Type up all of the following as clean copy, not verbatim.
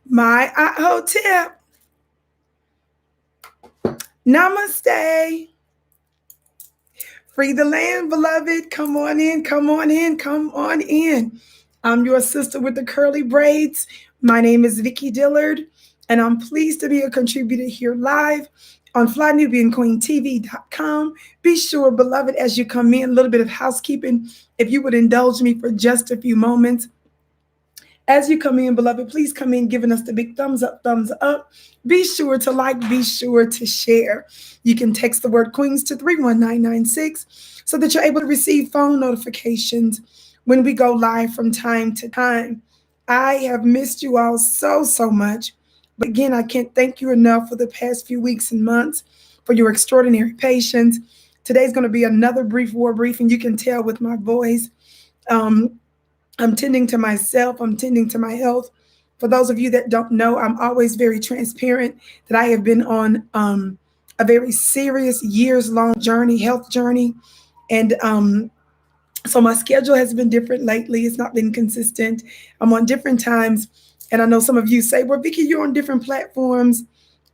My Hotep. Namaste. Free the land, beloved. Come on in, come on in, come on in. I'm your sister with the curly braids. My name is Vicki Dillard, and I'm pleased to be a contributor here live on FlyNubianQueenTV.com. Be sure, beloved, as you come in, a little bit of housekeeping, if you would indulge me for just a few moments. As you come in, beloved, please come in giving us the big thumbs up, thumbs up. Be sure to like, be sure to share. You can text the word Queens to 31996 so that you're able to receive phone notifications when we go live from time to time. I have missed you all so, so much. But again, I can't thank you enough for the past few weeks and months for your extraordinary patience. Today's going to be another brief war briefing. You can tell with my voice. I'm tending to myself. I'm tending to my health. For those of you that don't know, I'm always very transparent that I have been on a very serious years-long journey, health journey. And so my schedule has been different lately. It's not been consistent. I'm on different times. And I know some of you say, well, Vicki, you're on different platforms.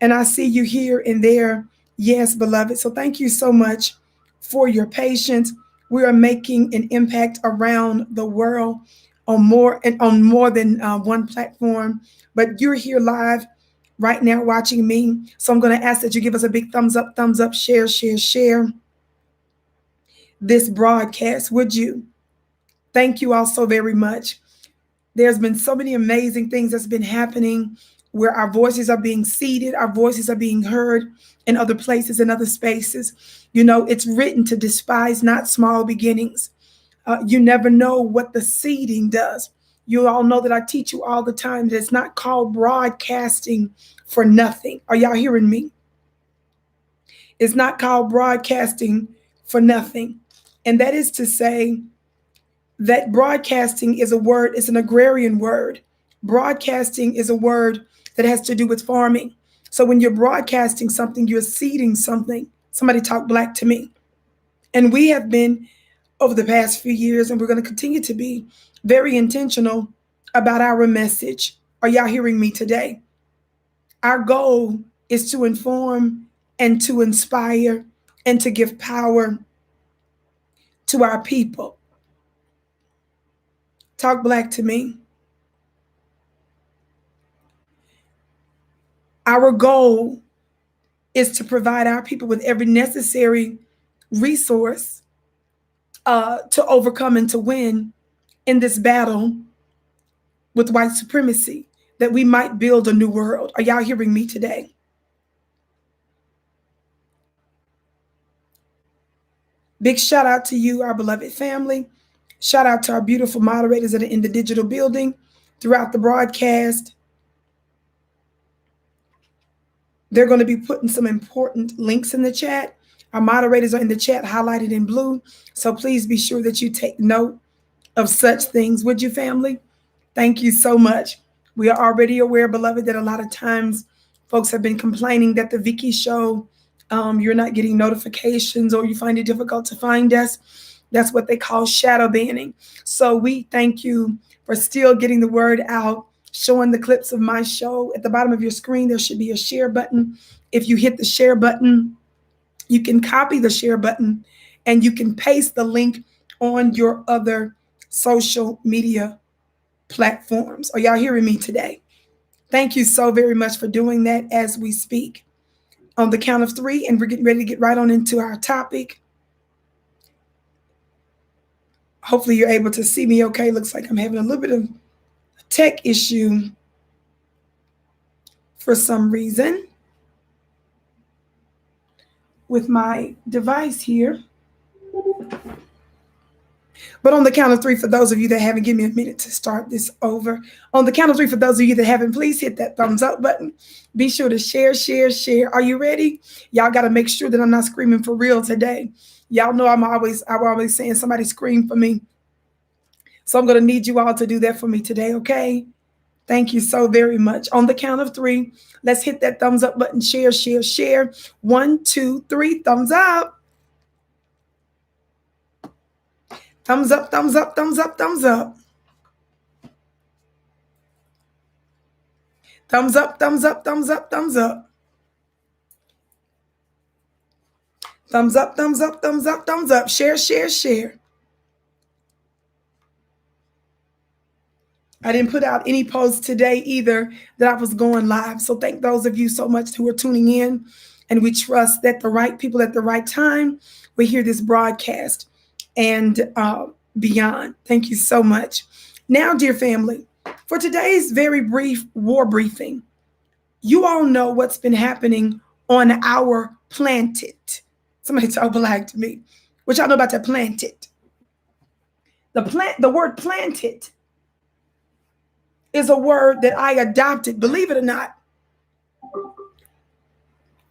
And I see you here and there. Yes, beloved. So thank you so much for your patience. We are making an impact around the world on more than one platform. But you're here live right now watching me. So I'm going to ask that you give us a big thumbs up, share, share, share this broadcast. Would you? Thank you all so very much. There's been so many amazing things that's been happening where our voices are being seeded, our voices are being heard in other places, in other spaces. You know, it's written to despise not small beginnings. You never know what the seeding does. You all know that I teach you all the time that it's not called broadcasting for nothing. Are y'all hearing me? It's not called broadcasting for nothing. And that is to say that broadcasting is a word, it's an agrarian word. Broadcasting is a word that has to do with farming. So when you're broadcasting something, you're seeding something. Somebody talk black to me. And we have been, over the past few years, and we're going to continue to be very intentional about our message. Are y'all hearing me today? Our goal is to inform and to inspire and to give power to our people. Talk black to me. Our goal is to provide our people with every necessary resource to overcome and to win in this battle with white supremacy, that we might build a new world. Are y'all hearing me today? Big shout out to you, our beloved family. Shout out to our beautiful moderators that are in the digital building throughout the broadcast. They're going to be putting some important links in the chat. Our moderators are in the chat highlighted in blue. So please be sure that you take note of such things. Would you, family? Thank you so much. We are already aware, beloved, that a lot of times folks have been complaining that the Vicki Show, you're not getting notifications or you find it difficult to find us. That's what they call shadow banning. So we thank you for still getting the word out, showing the clips of my show. At the bottom of your screen, there should be a share button. If you hit the share button, you can copy the share button and you can paste the link on your other social media platforms. Are y'all hearing me today? Thank you so very much for doing that as we speak. On the count of three, and we're getting ready to get right on into our topic. Hopefully you're able to see me okay. Looks like I'm having a little bit of a tech issue for some reason with my device here. But on the count of three, for those of you that haven't, give me a minute to start this over. On the count of three, for those of you that haven't, please hit that thumbs up button. Be sure to share, share, share. Are you ready? Y'all got to make sure that I'm not screaming for real today. Y'all know I'm always saying somebody scream for me. So I'm going to need you all to do that for me today, okay? Thank you so very much. On the count of three, let's hit that thumbs up button. Share, share, share. 1, 2, 3, thumbs up. Thumbs up, thumbs up, thumbs up, thumbs up. Thumbs up, thumbs up, thumbs up, thumbs up. Thumbs up, thumbs up, thumbs up, thumbs up. Share, share, share. I didn't put out any posts today either that I was going live. So thank those of you so much who are tuning in. And we trust that the right people at the right time will hear this broadcast and beyond. Thank you so much. Now, dear family, for today's very brief war briefing, you all know what's been happening on our planet. Somebody talk black to me. What y'all know about that planet? The word planted is a word that I adopted, believe it or not,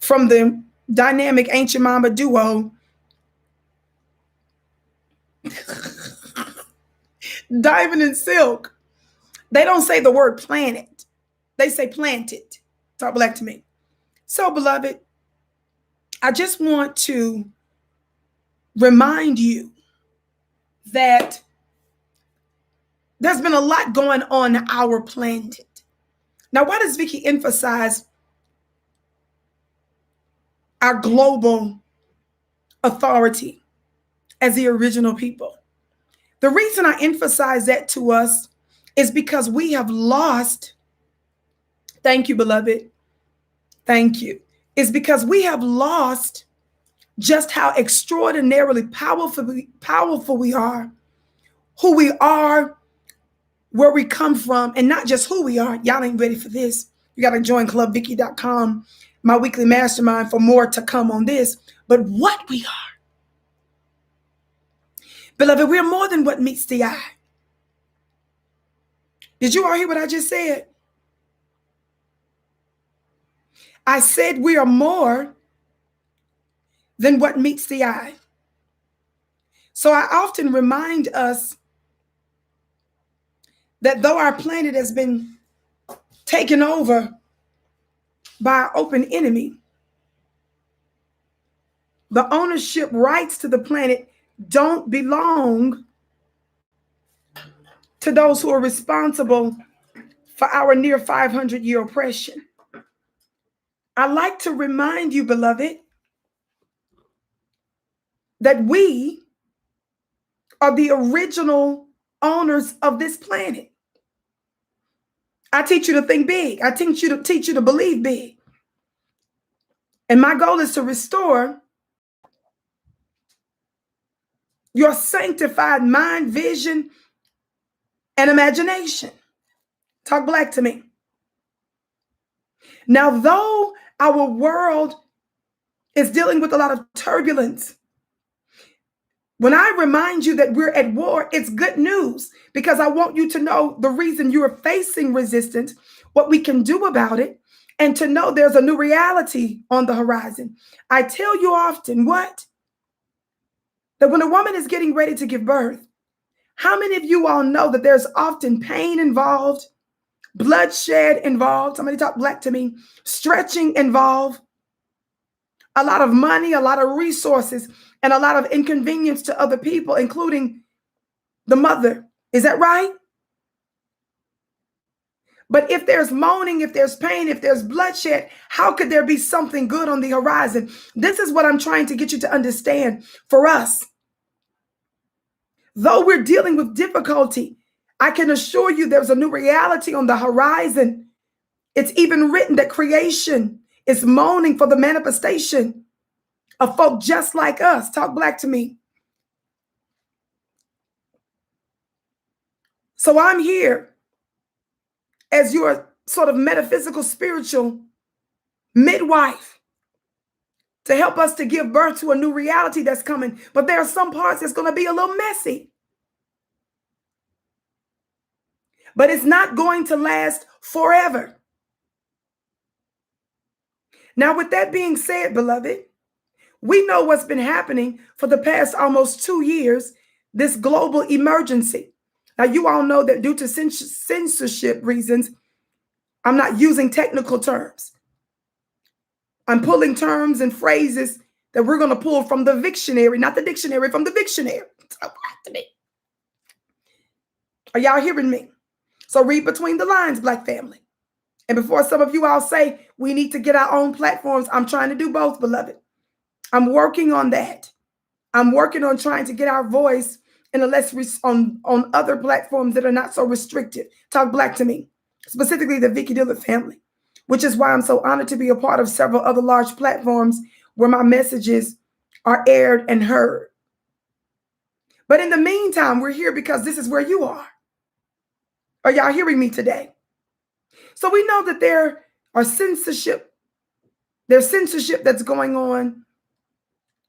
from the dynamic ancient mama duo, Diamond and Silk. They don't say the word planet. They say planted. Talk black to me. So, beloved, I just want to remind you that there's been a lot going on our planet. Now, why does Vicki emphasize our global authority as the original people? The reason I emphasize that to us is because we have lost, thank you, beloved, thank you, is because we have lost just how extraordinarily powerful we are, who we are, where we come from, and not just who we are. Y'all ain't ready for this. You got to join clubvicki.com, my weekly mastermind, for more to come on this. But what we are. Beloved, we're more than what meets the eye. Did you all hear what I just said? I said we are more than what meets the eye. So I often remind us that though our planet has been taken over by an open enemy, the ownership rights to the planet don't belong to those who are responsible for our near 500-year oppression. I like to remind you, beloved, that we are the original owners of this planet. I teach you to think big. I teach you to believe big. And my goal is to restore your sanctified mind, vision, and imagination. Talk black to me. Now, though our world is dealing with a lot of turbulence, when I remind you that we're at war, it's good news, because I want you to know the reason you are facing resistance, what we can do about it, and to know there's a new reality on the horizon. I tell you often what? That when a woman is getting ready to give birth, how many of you all know that there's often pain involved, bloodshed involved, somebody talk black to me, stretching involved, a lot of money, a lot of resources, and a lot of inconvenience to other people, including the mother. Is that right? But if there's moaning, if there's pain, if there's bloodshed, how could there be something good on the horizon? This is what I'm trying to get you to understand for us. Though we're dealing with difficulty, I can assure you there's a new reality on the horizon. It's even written that creation is moaning for the manifestation of folk just like us. Talk black to me. So I'm here as your sort of metaphysical, spiritual midwife to help us to give birth to a new reality that's coming. But there are some parts that's going to be a little messy. But it's not going to last forever. Now, with that being said, beloved, we know what's been happening for the past almost 2 years, this global emergency. Now, you all know that due to censorship reasons, I'm not using technical terms. I'm pulling terms and phrases that we're going to pull from the Victionary, not the dictionary, from the Victionary. Are y'all hearing me? So read between the lines, Black family. And before some of you all say we need to get our own platforms, I'm trying to do both, beloved. I'm working on that. I'm working on trying to get our voice in a on other platforms that are not so restrictive. Talk Black to Me, specifically the Vicki Dillard family, which is why I'm so honored to be a part of several other large platforms where my messages are aired and heard. But in the meantime, we're here because this is where you are. Are y'all hearing me today? So we know that there are censorship. There's censorship that's going on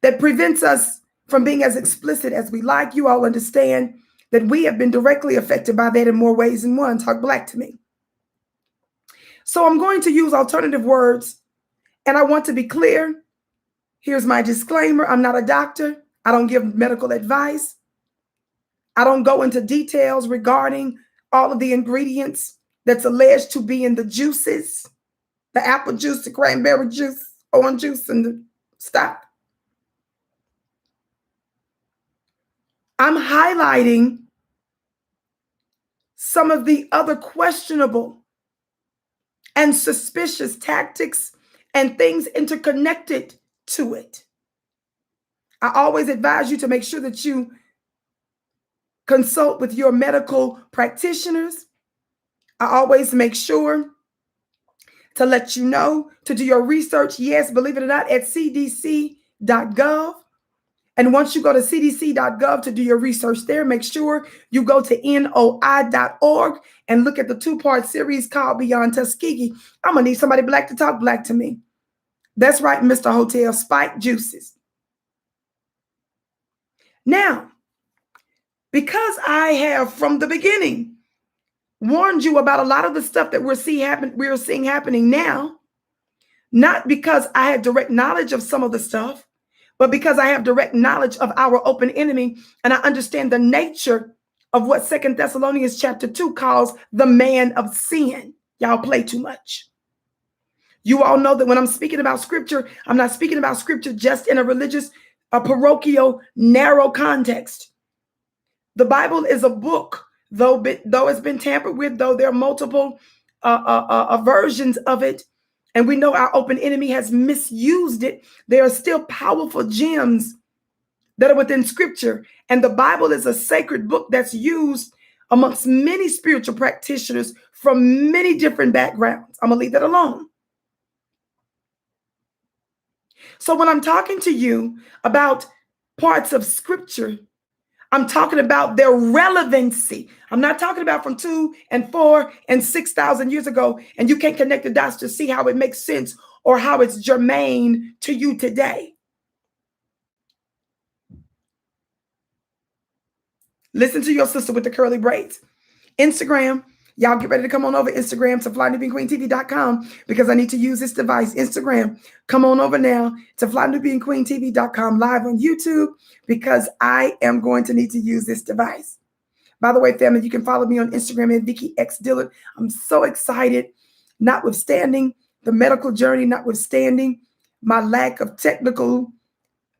that prevents us from being as explicit as we like. You all understand that we have been directly affected by that in more ways than one. Talk Black to Me. So I'm going to use alternative words, and I want to be clear. Here's my disclaimer. I'm not a doctor. I don't give medical advice. I don't go into details regarding all of the ingredients that's alleged to be in the juices, the apple juice, the cranberry juice, orange juice, and the stuff. I'm highlighting some of the other questionable and suspicious tactics and things interconnected to it. I always advise you to make sure that you consult with your medical practitioners. I always make sure to let you know to do your research. Yes, believe it or not, at cdc.gov. And once you go to cdc.gov to do your research there, make sure you go to noi.org and look at the two-part series called Beyond Tuskegee. I'm going to need somebody Black to talk Black to me. That's right, Mr. Hotel, spike juices. Now, because I have from the beginning warned you about a lot of the stuff that we're seeing happening now, not because I had direct knowledge of some of the stuff, but because I have direct knowledge of our open enemy, and I understand the nature of what 2 Thessalonians chapter 2 calls the man of sin. Y'all play too much. You all know that when I'm speaking about scripture, I'm not speaking about scripture just in a religious, a parochial, narrow context. The Bible is a book, though it's been tampered with, though there are multiple versions of it, and we know our open enemy has misused it, there are still powerful gems that are within scripture. And the Bible is a sacred book that's used amongst many spiritual practitioners from many different backgrounds. I'm going to leave that alone. So when I'm talking to you about parts of scripture, I'm talking about their relevancy. I'm not talking about from 2 and 4 and 6,000 years ago, and you can't connect the dots to see how it makes sense or how it's germane to you today. Listen to your sister with the curly braids. Instagram, y'all get ready to come on over Instagram to flynewbeingqueentv.com because I need to use this device. Instagram, come on over now to flynewbeingqueentv.com live on YouTube because I am going to need to use this device. By the way, family, you can follow me on Instagram at Vicki X Dillard. I'm so excited, notwithstanding the medical journey, notwithstanding my lack of technical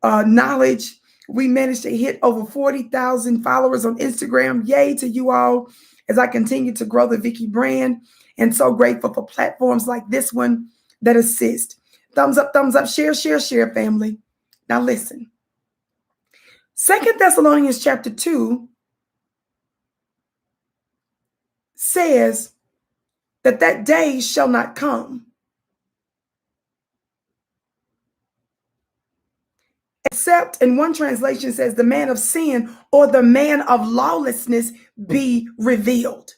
knowledge. We managed to hit over 40,000 followers on Instagram. Yay to you all as I continue to grow the Vicki brand, and so grateful for platforms like this one that assist. Thumbs up, share, family. Now listen. 2 Thessalonians chapter 2 says that day shall not come except, in one translation says, the man of sin or the man of lawlessness be revealed.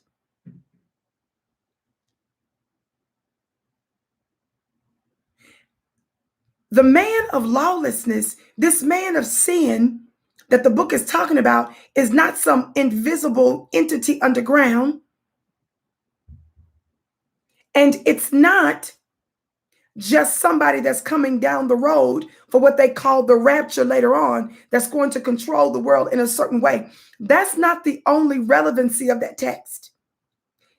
The man of lawlessness, this man of sin that the book is talking about, is not some invisible entity underground. And it's not just somebody that's coming down the road for what they call the rapture later on, that's going to control the world in a certain way. That's not the only relevancy of that text.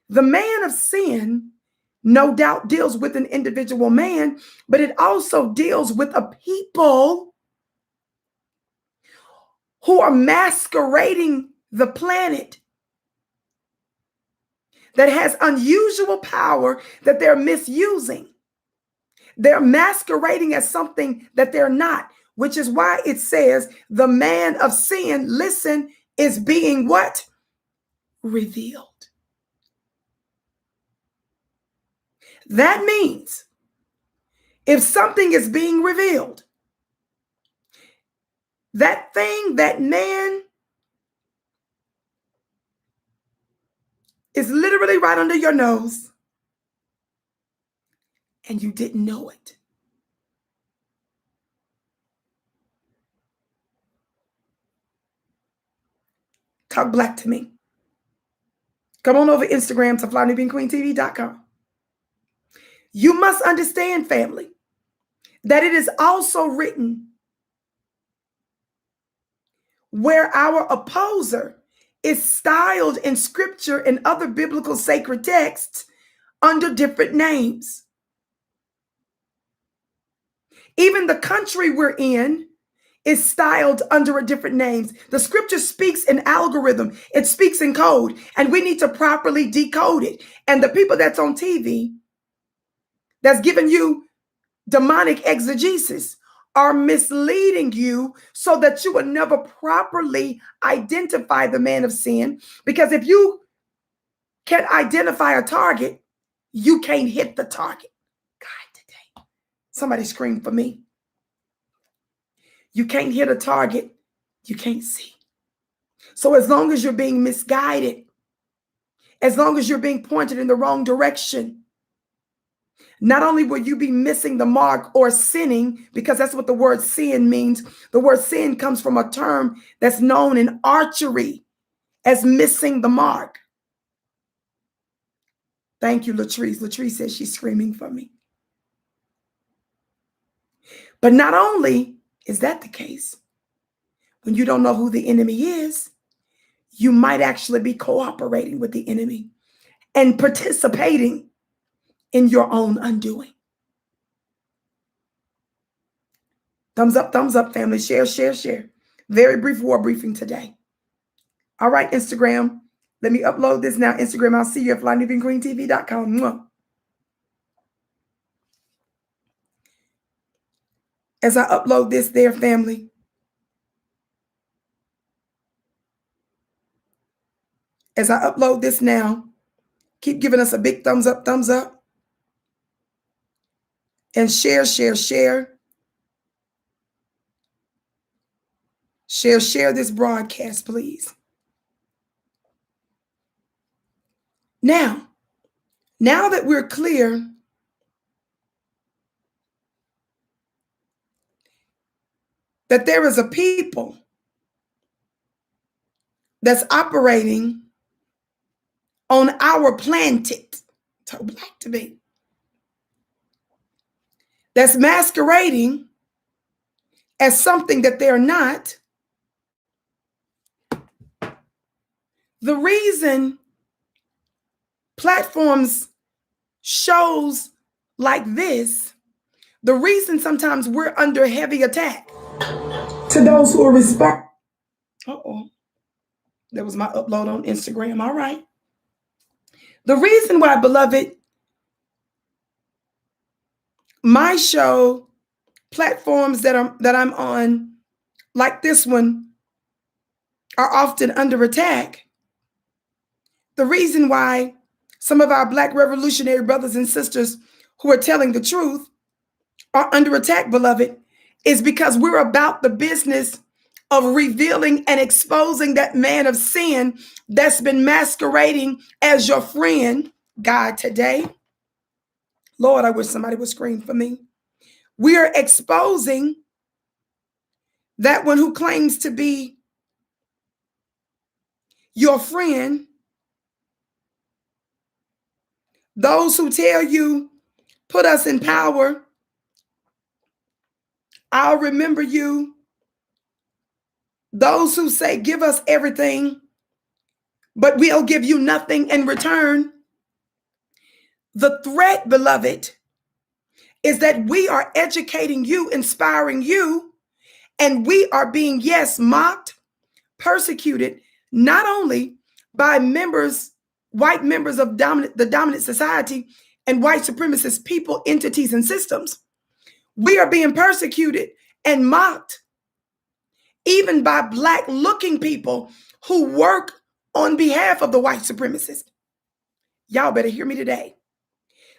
The man of sin, no doubt, deals with an individual man, but it also deals with a people who are masquerading the planet. that has unusual power that they're misusing. They're masquerading as something that they're not, which is why it says the man of sin, listen, is being what? Revealed. That means if something is being revealed, that thing, that man is literally right under your nose and you didn't know it. Talk black to me. Come on over Instagram to flyNewBeingQueenTV.com. You must understand, family, that it is also written where our opposer is styled in scripture and other biblical sacred texts under different names. Even the country we're in is styled under a different names. The scripture speaks in algorithm. It speaks in code, and we need to properly decode it. And the people that's on TV that's giving you demonic exegesis are misleading you so that you will never properly identify the man of sin. Because if you can't identify a target, you can't hit the target. God, today, somebody scream for me. You can't hit a target, you can't see. So as long as you're being misguided, as long as you're being pointed in the wrong direction, not only will you be missing the mark or sinning, because that's what the word sin means. The word sin comes from a term that's known in archery as missing the mark. Thank you, Latrice. Latrice says she's screaming for me. But not only is that the case, when you don't know who the enemy is, you might actually be cooperating with the enemy and participating in your own undoing. Thumbs up, family. Share, share, share. Very brief war briefing today. All right, Instagram. Let me upload this now. Instagram, I'll see you at FlyNewBeingQueenTV.com. As I upload this there, family, as I upload this now, keep giving us a big thumbs up, and share, share, share. Share this broadcast, please. Now that we're clear that there is a people that's operating on our planet, so black to me, that's masquerading as something that they're not. The reason platforms, shows like this, the reason sometimes we're under heavy attack, to those who are respect. That was my upload on Instagram. All right. The reason why, beloved, my show, platforms that I'm on, like this one, are often under attack. The reason why some of our Black revolutionary brothers and sisters who are telling the truth are under attack, beloved, is because we're about the business of revealing and exposing that man of sin that's been masquerading as your friend, God, today. Lord, I wish somebody would scream for me. We are exposing that one who claims to be your friend. Those who tell you, put us in power, I'll remember you. Those who say, give us everything, but we'll give you nothing in return. The threat, beloved, is that we are educating you, inspiring you, and we are being, yes, mocked, persecuted, not only by members white members of the dominant society and white supremacist people, entities, and systems. We are being persecuted and mocked, even by Black-looking people who work on behalf of the white supremacists. Y'all better hear me today.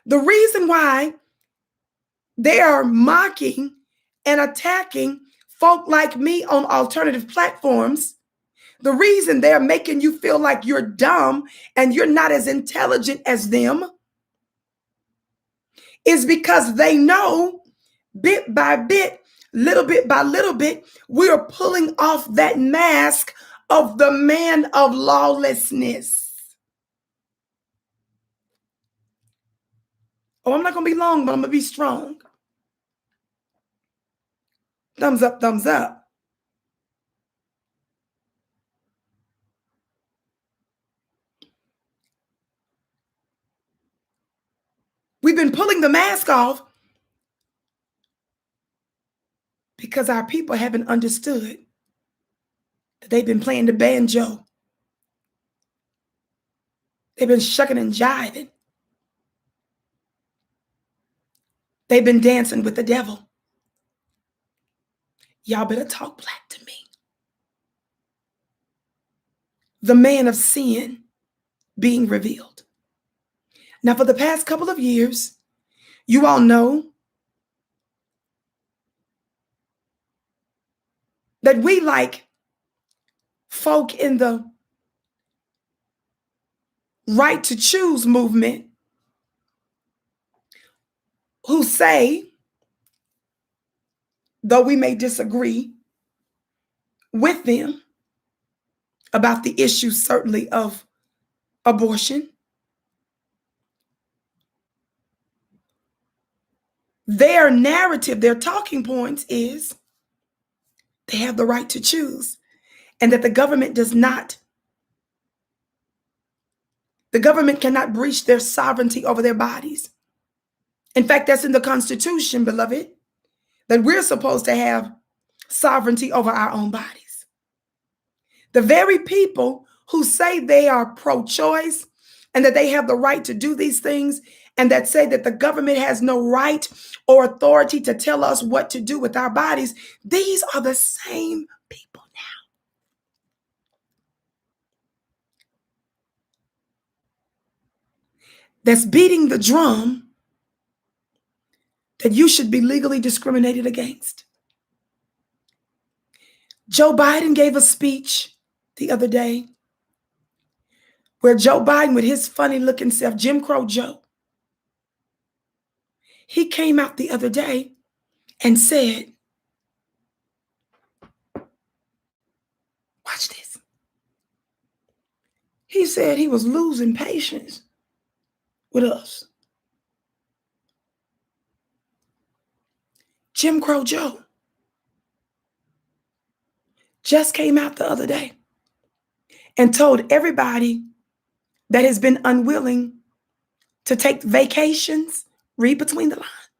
The reason why they are mocking and attacking folk like me on alternative platforms, the reason they're making you feel like you're dumb and you're not as intelligent as them, is because they know bit by bit, little bit by little bit, we are pulling off that mask of the man of lawlessness. Oh, I'm not going to be long, but I'm going to be strong. Thumbs up, thumbs up. We've been pulling the mask off because our people haven't understood that they've been playing the banjo. They've been shucking and jiving. They've been dancing with the devil. Y'all better talk black to me. The man of sin being revealed. Now, for the past couple of years, you all know that we, like folk in the right to choose movement, who say, though we may disagree with them about the issue, certainly, of abortion, their narrative, their talking points is they have the right to choose, and that the government cannot breach their sovereignty over their bodies. In fact, that's in the Constitution, beloved, that we're supposed to have sovereignty over our own bodies. The very people who say they are pro-choice and that they have the right to do these things, and that say that the government has no right or authority to tell us what to do with our bodies, these are the same people now. That's beating the drum that you should be legally discriminated against. Joe Biden gave a speech the other day where Joe Biden, with his funny looking self, Jim Crow Joe, he came out the other day and said, watch this. He said he was losing patience with us. Jim Crow Joe just came out the other day and told everybody that has been unwilling to take vacations, read between the lines.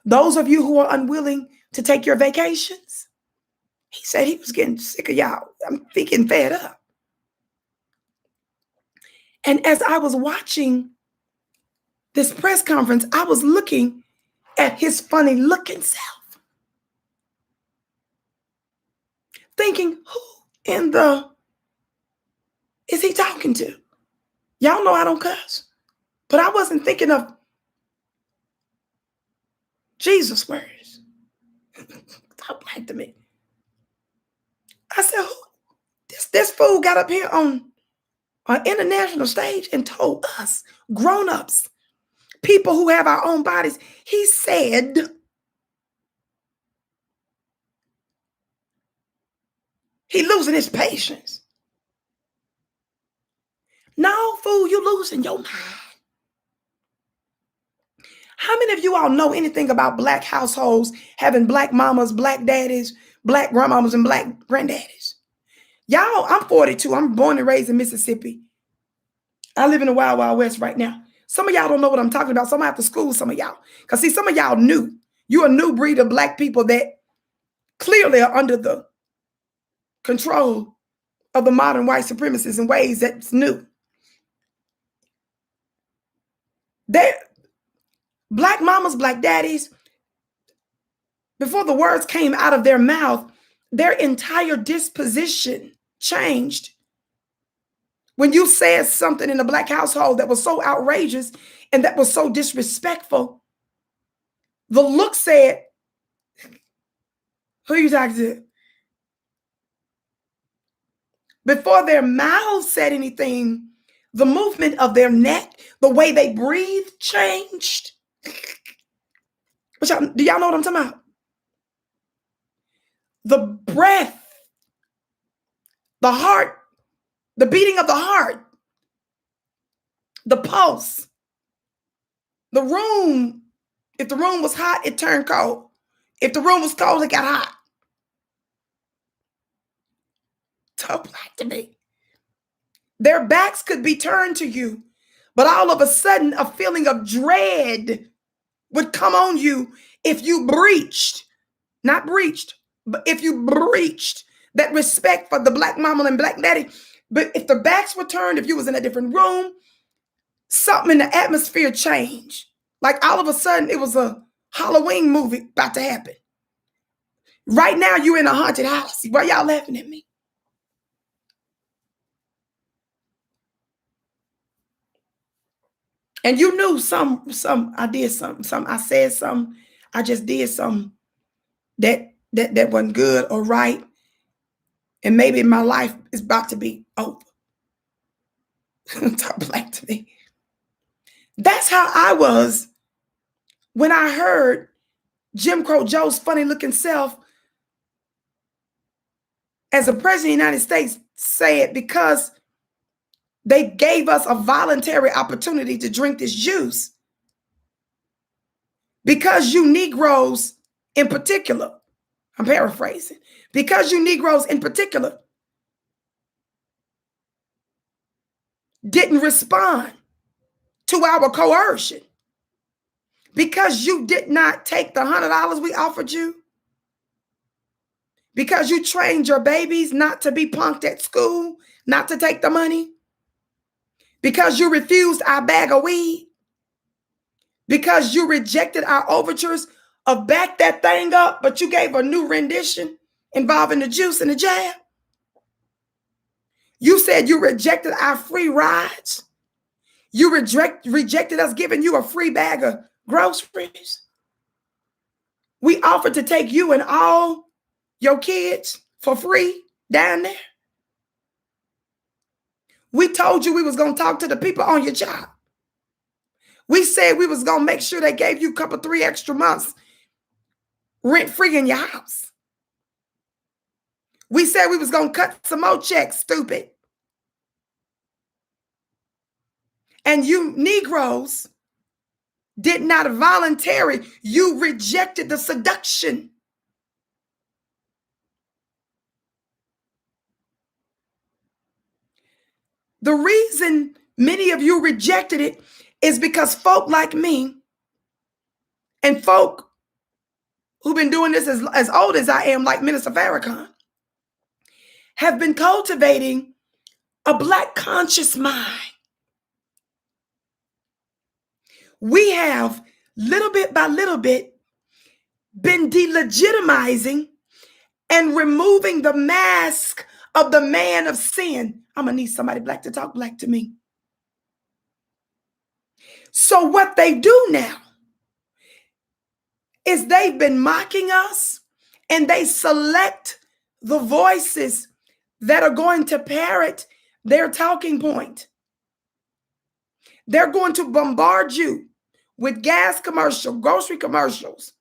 Those of you who are unwilling to take your vacations, he said he was getting sick of y'all. I'm thinking fed up. And as I was watching this press conference, I was looking at his funny looking self, thinking, who in the is he talking to? Y'all know I don't cuss, but I wasn't thinking of Jesus' words. Talk back to me. I said, who? This fool got up here on an international stage and told us, grown-ups, people who have our own bodies, he said, he losing his patience. No, fool, you losing your mind. How many of you all know anything about Black households having Black mamas, Black daddies, Black grandmamas, and Black granddaddies? Y'all, I'm 42. I'm born and raised in Mississippi. I live in the Wild Wild West right now. Some of y'all don't know what I'm talking about, so I'm going to have to school some of y'all. Because see, some of y'all new. You're a new breed of Black people that clearly are under the control of the modern white supremacists in ways that's new. They, black mamas, black daddies, before the words came out of their mouth, their entire disposition changed. When you said something in a black household that was so outrageous and that was so disrespectful, the look said, who are you talking to? Before their mouths said anything, the movement of their neck, the way they breathe changed. Do y'all know what I'm talking about? The breath, the heart, the beating of the heart, the pulse, the room. If the room was hot, it turned cold. If the room was cold, it got hot. Talk back to me. Their backs could be turned to you, but all of a sudden, a feeling of dread would come on you if you breached, not breached, but if you breached that respect for the black mama and black daddy. But if the backs were turned, if you was in a different room, something in the atmosphere changed. Like all of a sudden, it was a Halloween movie about to happen. Right now, you're in a haunted house. Why y'all laughing at me? And you knew I did something, I said something, I just did something that wasn't good or right. And maybe my life is about to be over. Talk black to me. That's how I was when I heard Jim Crow Joe's funny looking self as a president of the United States say it, because they gave us a voluntary opportunity to drink this juice. Because you Negroes in particular, I'm paraphrasing, because you Negroes in particular didn't respond to our coercion, because you did not take the $100 we offered you, because you trained your babies not to be punked at school, not to take the money, because you refused our bag of weed, because you rejected our overtures of back that thing up, but you gave a new rendition involving the juice and the jab. You said you rejected our free rides. You rejected us giving you a free bag of groceries. We offered to take you and all your kids for free down there. We told you we was going to talk to the people on your job. We said we was going to make sure they gave you a couple, 3 extra months rent free in your house. We said we was going to cut some more checks, stupid. And you Negroes did not voluntarily, you rejected the seduction. The reason many of you rejected it is because folk like me and folk who've been doing this as old as I am, like Minister Farrakhan, have been cultivating a black conscious mind. We have, little bit by little bit, been delegitimizing and removing the mask of the man of sin. I'm going to need somebody black to talk black to me. So what they do now is they've been mocking us, and they select the voices that are going to parrot their talking point. They're going to bombard you with gas commercials, grocery commercials,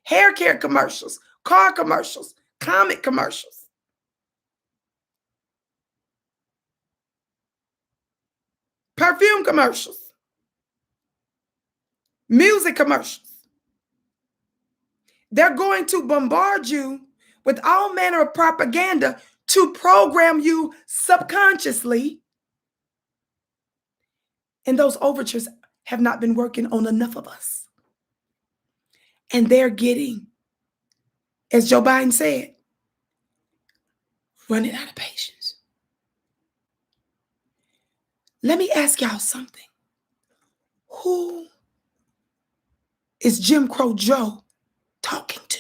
hair care commercials, car commercials, comic commercials, perfume commercials, music commercials. They're going to bombard you with all manner of propaganda to program you subconsciously. And those overtures have not been working on enough of us. And they're getting, as Joe Biden said, running out of patience. Let me ask y'all something. Who is Jim Crow Joe talking to?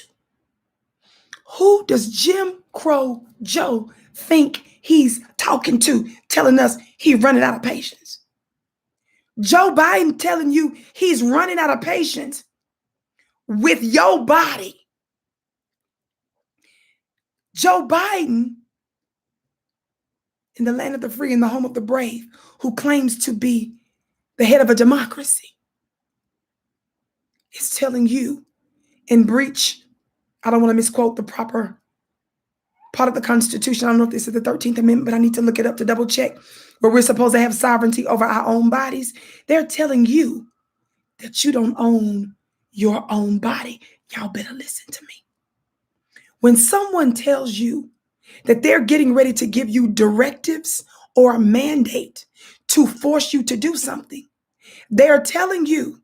Who does Jim Crow Joe think he's talking to, telling us he's running out of patience? Joe Biden telling you he's running out of patience with your body. Joe Biden, in the land of the free and the home of the brave, who claims to be the head of a democracy, is telling you in breach, I don't want to misquote the proper part of the Constitution. I don't know if this is the 13th Amendment, but I need to look it up to double check, where we're supposed to have sovereignty over our own bodies. They're telling you that you don't own your own body. Y'all better listen to me. When someone tells you that they're getting ready to give you directives or a mandate to force you to do something, they are telling you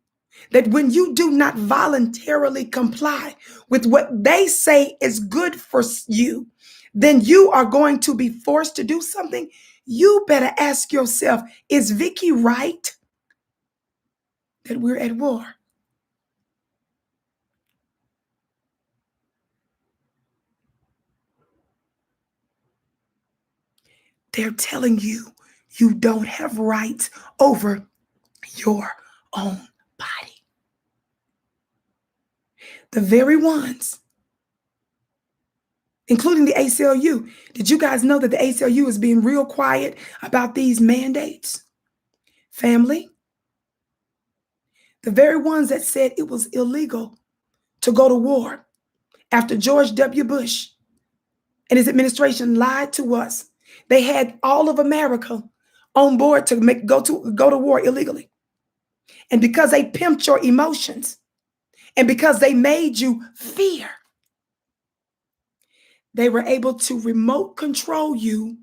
that when you do not voluntarily comply with what they say is good for you, then you are going to be forced to do something. You better ask yourself, is Vicki right that we're at war? They're telling you you don't have rights over your own body. The very ones, including the ACLU. Did you guys know that the ACLU is being real quiet about these mandates? Family, the very ones that said it was illegal to go to war after George W. Bush and his administration lied to us. They had all of America on board to go to war illegally. And because they pimped your emotions and because they made you fear, they were able to remote control you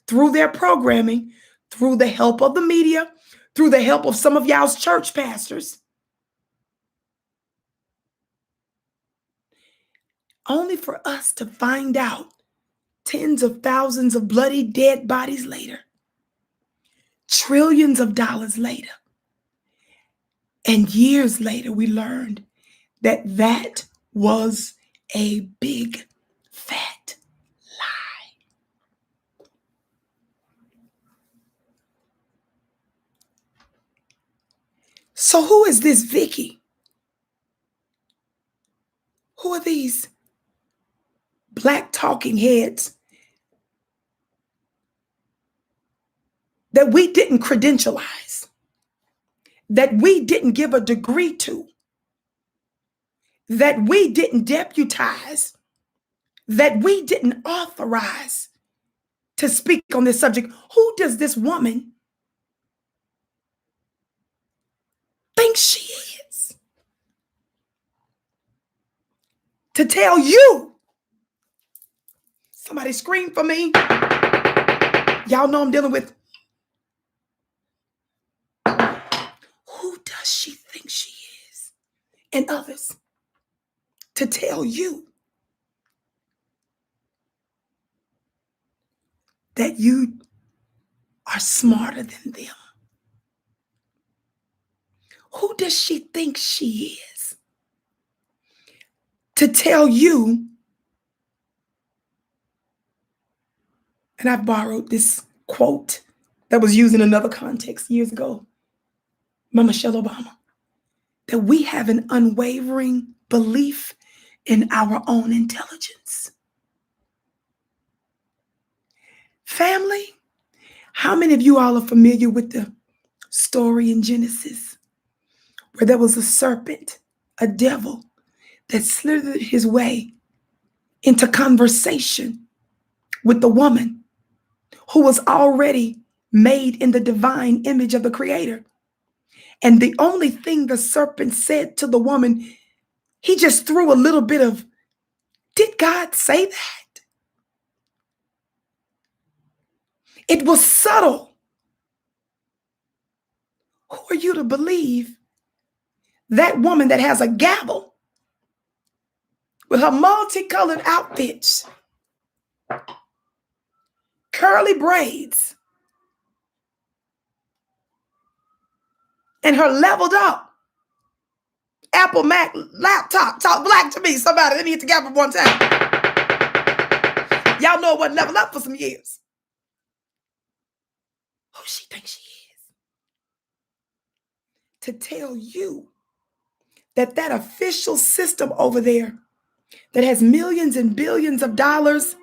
through their programming, through the help of the media, through the help of some of y'all's church pastors, only for us to find out tens of thousands of bloody dead bodies later, trillions of dollars later, and years later, we learned that that was a big, fat lie. So who is this Vicki? Who are these black talking heads that we didn't credentialize, that we didn't give a degree to, that we didn't deputize, that we didn't authorize to speak on this subject? Who does this woman think she is to tell you? Somebody scream for me. Y'all know I'm dealing with. Who does she think she is? And others to tell you that you are smarter than them? Who does she think she is to tell you? And I borrowed this quote that was used in another context years ago by Michelle Obama, that we have an unwavering belief in our own intelligence. Family, how many of you all are familiar with the story in Genesis where there was a serpent, a devil, that slithered his way into conversation with the woman who was already made in the divine image of the Creator? And the only thing the serpent said to the woman, he just threw a little bit of, did God say that? It was subtle. Who are you to believe that woman that has a gavel with her multicolored outfits, curly braids, and her leveled up Apple Mac laptop. Talk black to me. Somebody, let me hit the gavel one time. Y'all know it wasn't leveled up for some years. Who she thinks she is? To tell you that that official system over there that has millions and billions of dollars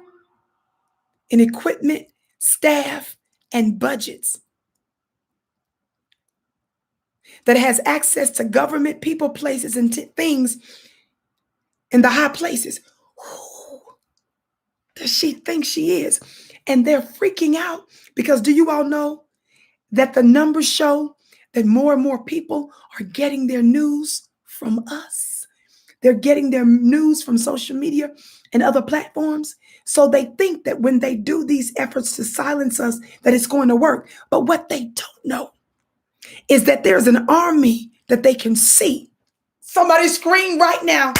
in equipment, staff, and budgets, that has access to government, people, places, and things in the high places. Who does she think she is? And they're freaking out because do you all know that the numbers show that more and more people are getting their news from us? They're getting their news from social media and other platforms. So they think that when they do these efforts to silence us, that it's going to work. But what they don't know is that there's an army that they can see. Somebody scream right now.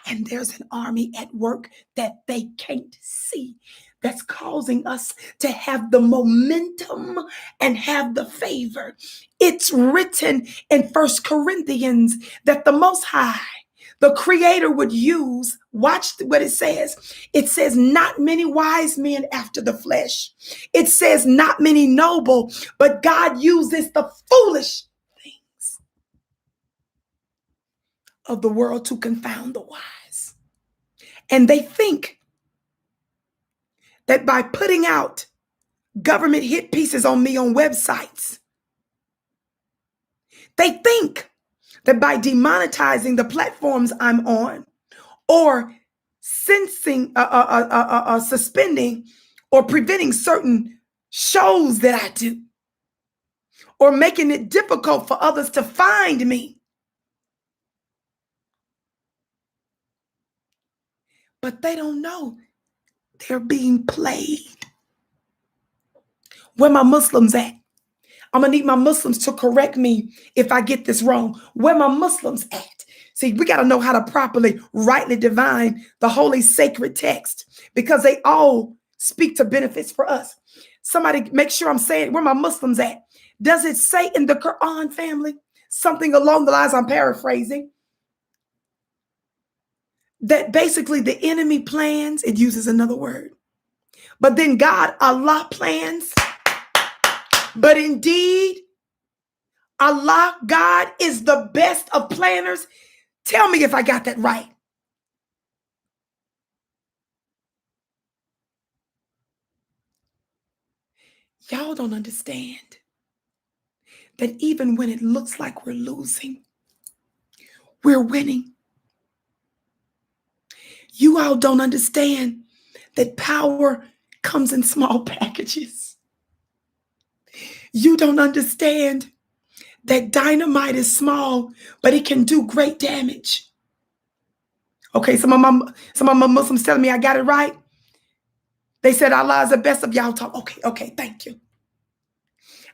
And there's an army at work that they can't see that's causing us to have the momentum and have the favor. It's written in 1 Corinthians that the Most High, the Creator, would use, watch what it says. It says, not many wise men after the flesh. It says, not many noble, but God uses the foolish things of the world to confound the wise. And they think that by putting out government hit pieces on me on websites, they think that by demonetizing the platforms I'm on, or suspending or preventing certain shows that I do, or making it difficult for others to find me. But they don't know they're being played. Where my Muslims at? I'm going to need my Muslims to correct me if I get this wrong. Where my Muslims at? See, we got to know how to properly, rightly divine the holy sacred text because they all speak to benefits for us. Somebody make sure I'm saying where my Muslims at. Does it say in the Quran, family, something along the lines, I'm paraphrasing, that basically the enemy plans, it uses another word, but then God, Allah plans, but indeed, Allah, God, is the best of planners. Tell me if I got that right. Y'all don't understand that even when it looks like we're losing, we're winning. You all don't understand that power comes in small packages. You don't understand that dynamite is small, but it can do great damage. Okay, some of my Muslims telling me I got it right. They said Allah is the best of y'all talk. Okay, thank you.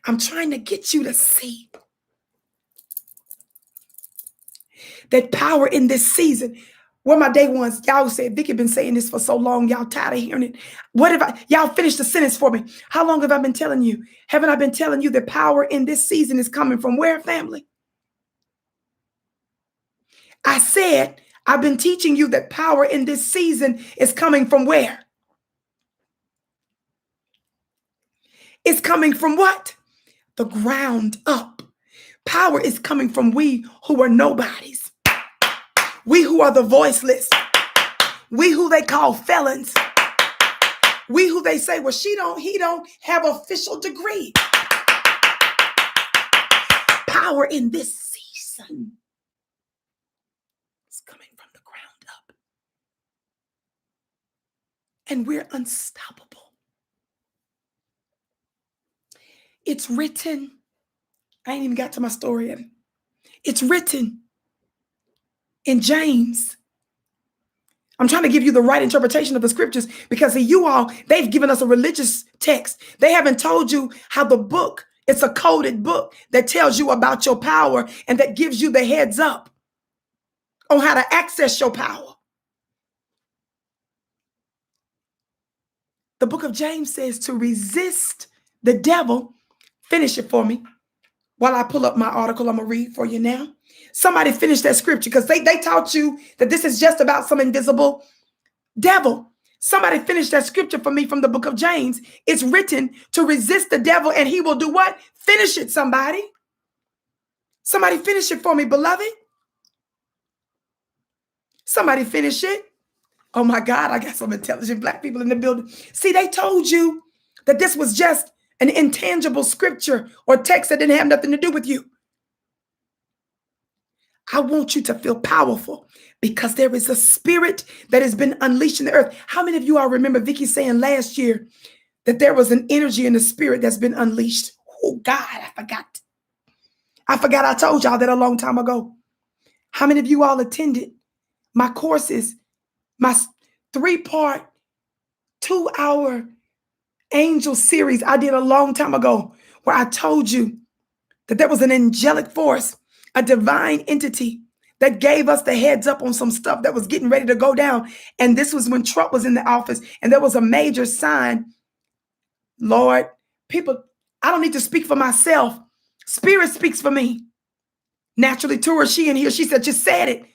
I'm trying to get you to see that power in this season. Where my day ones, y'all said, Vicki been saying this for so long, y'all tired of hearing it. Y'all finish the sentence for me. How long have I been telling you? Haven't I been telling you that power in this season is coming from where, family? I said, I've been teaching you that power in this season is coming from where? It's coming from what? The ground up. Power is coming from we who are nobodies. We who are the voiceless. We who they call felons. We who they say, well, he don't have official degree. Power in this season is coming from the ground up. And we're unstoppable. It's written. I ain't even got to my story yet. It's written in James. I'm trying to give you the right interpretation of the scriptures because you all, they've given us a religious text. They haven't told you how the book, it's a coded book that tells you about your power and that gives you the heads up on how to access your power. The book of James says to resist the devil Finish it for me while I pull up my article I'm going to read for you now. Somebody finish that scripture because they taught you that this is just about some invisible devil. Somebody finish that scripture for me from the book of James. It's written to resist the devil and he will do what? Finish it, somebody. Somebody finish it for me, beloved. Somebody finish it. Oh my God, I got some intelligent black people in the building. See, they told you that this was just an intangible scripture or text that didn't have nothing to do with you. I want you to feel powerful because there is a spirit that has been unleashed in the earth. How many of you all remember Vicki saying last year that there was an energy in the spirit that's been unleashed? Oh God, I forgot. I told y'all that a long time ago. How many of you all attended my courses, my 3-part, 2-hour angel series I did a long time ago, where I told you that there was an angelic force, a divine entity that gave us the heads up on some stuff that was getting ready to go down. And this was when Trump was in the office and there was a major sign. Lord, people, I don't need to speak for myself. Spirit speaks for me. Naturally, Tura, she in here, she said, just said it.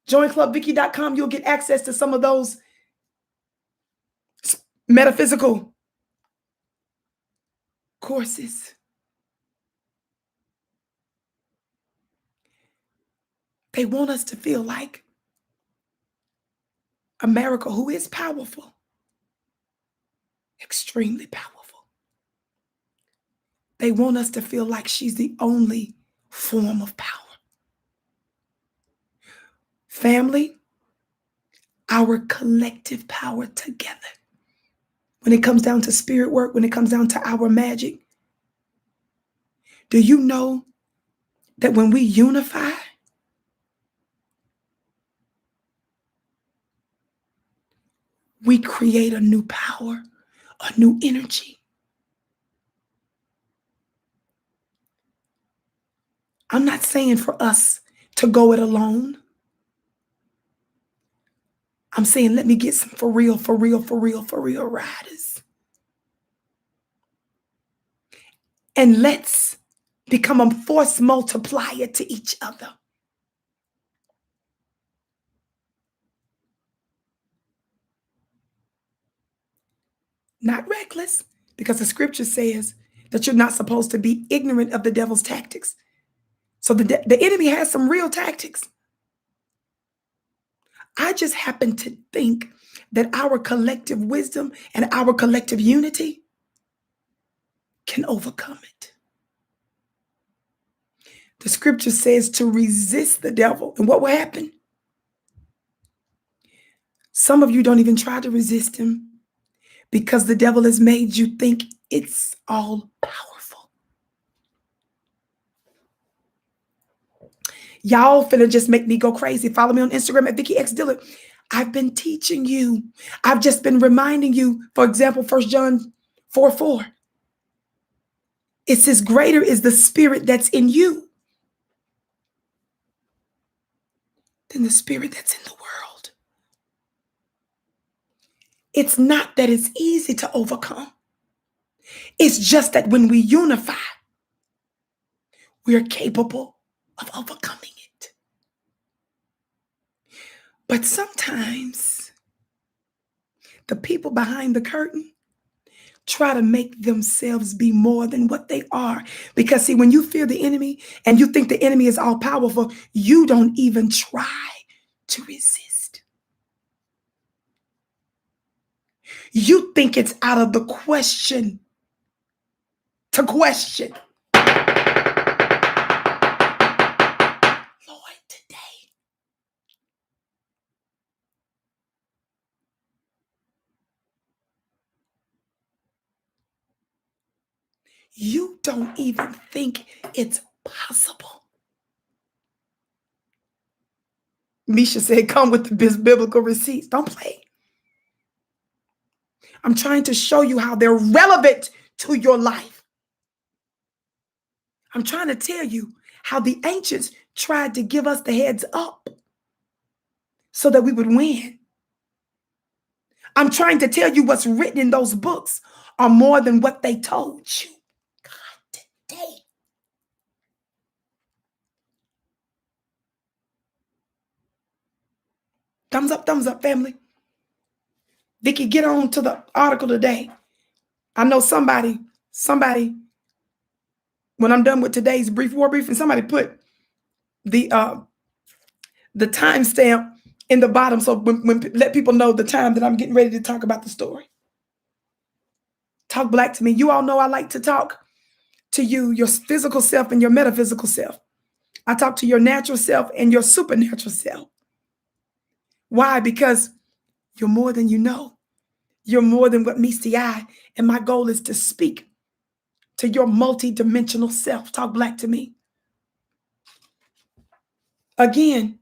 JoinClubVicki.com, you'll get access to some of those metaphysical courses. They want us to feel like America, who is powerful, extremely powerful. They want us to feel like she's the only form of power. Family, our collective power together. When it comes down to spirit work, when it comes down to our magic, do you know that when we unify, we create a new power, a new energy? I'm not saying for us to go it alone. I'm saying, let me get some for real riders. And let's become a force multiplier to each other. Not reckless, because the scripture says that you're not supposed to be ignorant of the devil's tactics. So the enemy has some real tactics. I just happen to think that our collective wisdom and our collective unity can overcome it. The scripture says to resist the devil. And what will happen? Some of you don't even try to resist him because the devil has made you think it's all powerful. Y'all finna just make me go crazy. Follow me on Instagram at Vicki X Dillard. I've been teaching you. I've just been reminding you, for example, 1 John 4:4. It says, greater is the spirit that's in you than the spirit that's in the world. It's not that it's easy to overcome. It's just that when we unify, we are capable of overcoming it. But sometimes the people behind the curtain try to make themselves be more than what they are. Because see, when you fear the enemy and you think the enemy is all powerful, you don't even try to resist. You think it's out of the question to question. Lord, today, you don't even think it's possible. Misha said, come with the biblical receipts. Don't play. I'm trying to show you how they're relevant to your life. I'm trying to tell you how the ancients tried to give us the heads up so that we would win. I'm trying to tell you what's written in those books are more than what they told you. God, today. Thumbs up, family. Vicki, get on to the article today. I know somebody, when I'm done with today's war briefing, somebody put the timestamp in the bottom, so when let people know the time that I'm getting ready to talk about the story. Talk black to me. You all know I like to talk to you, your physical self and your metaphysical self. I talk to your natural self and your supernatural self. Why? Because you're more than you know. You're more than what meets the eye. And my goal is to speak to your multi-dimensional self. Talk black to me. Again,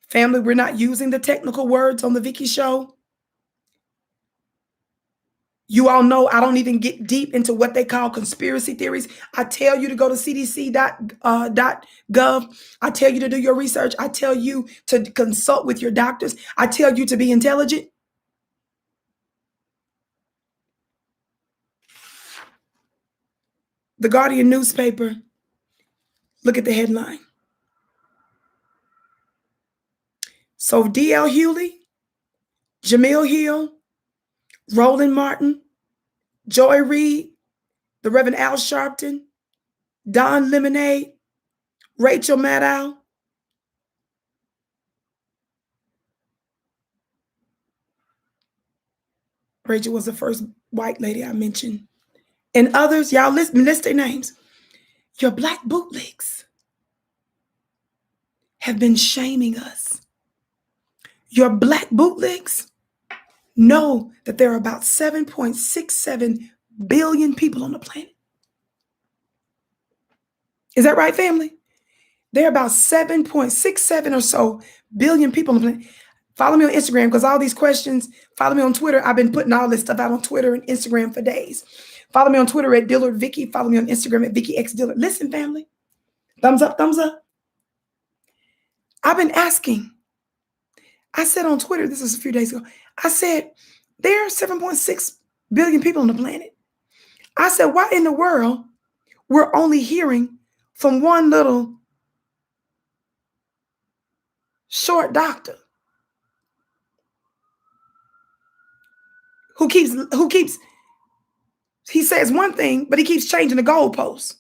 family, we're not using the technical words on the Vicki Show. You all know I don't even get deep into what they call conspiracy theories. I tell you to go to cdc.gov. I tell you to do your research. I tell you to consult with your doctors. I tell you to be intelligent. The Guardian newspaper, look at the headline. So D.L. Hewley, Jamil Hill, Roland Martin, Joy Reid, the Reverend Al Sharpton, Don Lemonade, Rachel Maddow. Rachel was the first white lady I mentioned. And others, y'all list their names. Your black bootlegs have been shaming us. Your black bootlegs know that there are about 7.67 billion people on the planet. Is that right, family? There are about 7.67 or so billion people on the planet. Follow me on Instagram, because all these questions, follow me on Twitter. I've been putting all this stuff out on Twitter and Instagram for days. Follow me on Twitter at Dillard Vicki. Follow me on Instagram at Vicki X Dillard. Listen, family. Thumbs up, thumbs up. I've been asking. I said on Twitter, this was a few days ago, I said, there are 7.6 billion people on the planet. I said, why in the world we're only hearing from one little short doctor who keeps, he says one thing, but he keeps changing the goalposts.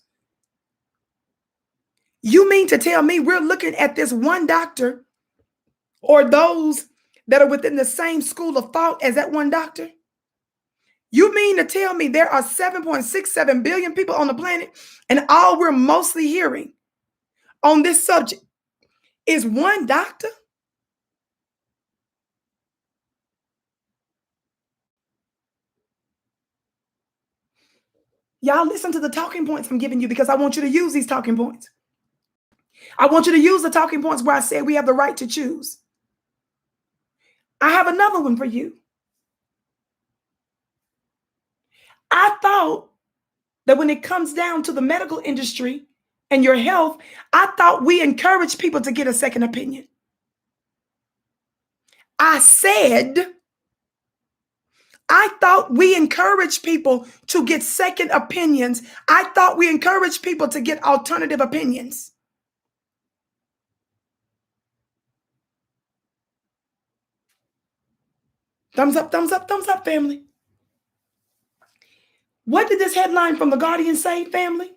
You mean to tell me we're looking at this one doctor or those that are within the same school of thought as that one doctor? You mean to tell me there are 7.67 billion people on the planet, and all we're mostly hearing on this subject is one doctor? Y'all listen to the talking points I'm giving you, because I want you to use these talking points. I want you to use the talking points where I say we have the right to choose. I have another one for you. I thought that when it comes down to the medical industry and your health, I thought we encourage people to get a second opinion. I said, I thought we encourage people to get second opinions. I thought we encourage people to get alternative opinions. Thumbs up, thumbs up, thumbs up, family. What did this headline from The Guardian say, family?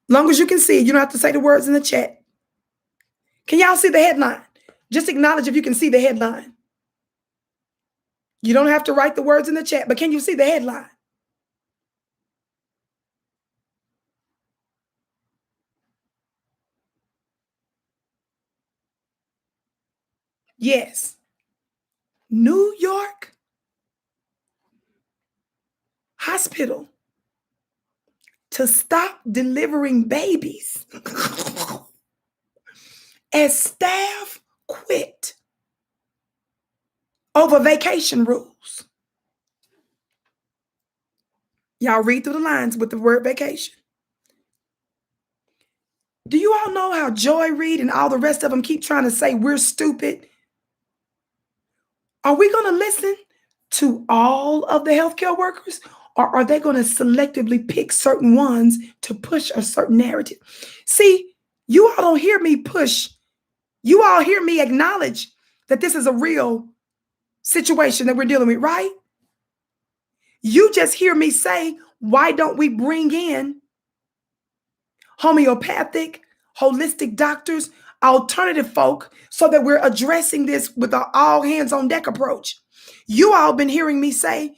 Long as you can see, you don't have to say the words in the chat. Can y'all see the headline? Just acknowledge if you can see the headline. You don't have to write the words in the chat, but can you see the headline? Yes. New York hospital to stop delivering babies as staff quit over vacation rules. Y'all read through the lines with the word vacation. Do you all know how Joy Reid and all the rest of them keep trying to say we're stupid Are we going to listen to all of the healthcare workers, or are they going to selectively pick certain ones to push a certain narrative? See, you all don't hear me push. You all hear me acknowledge that this is a real situation that we're dealing with, right? You just hear me say, why don't we bring in homeopathic, holistic doctors, alternative folk, so that we're addressing this with an all hands on deck approach? You all been hearing me say,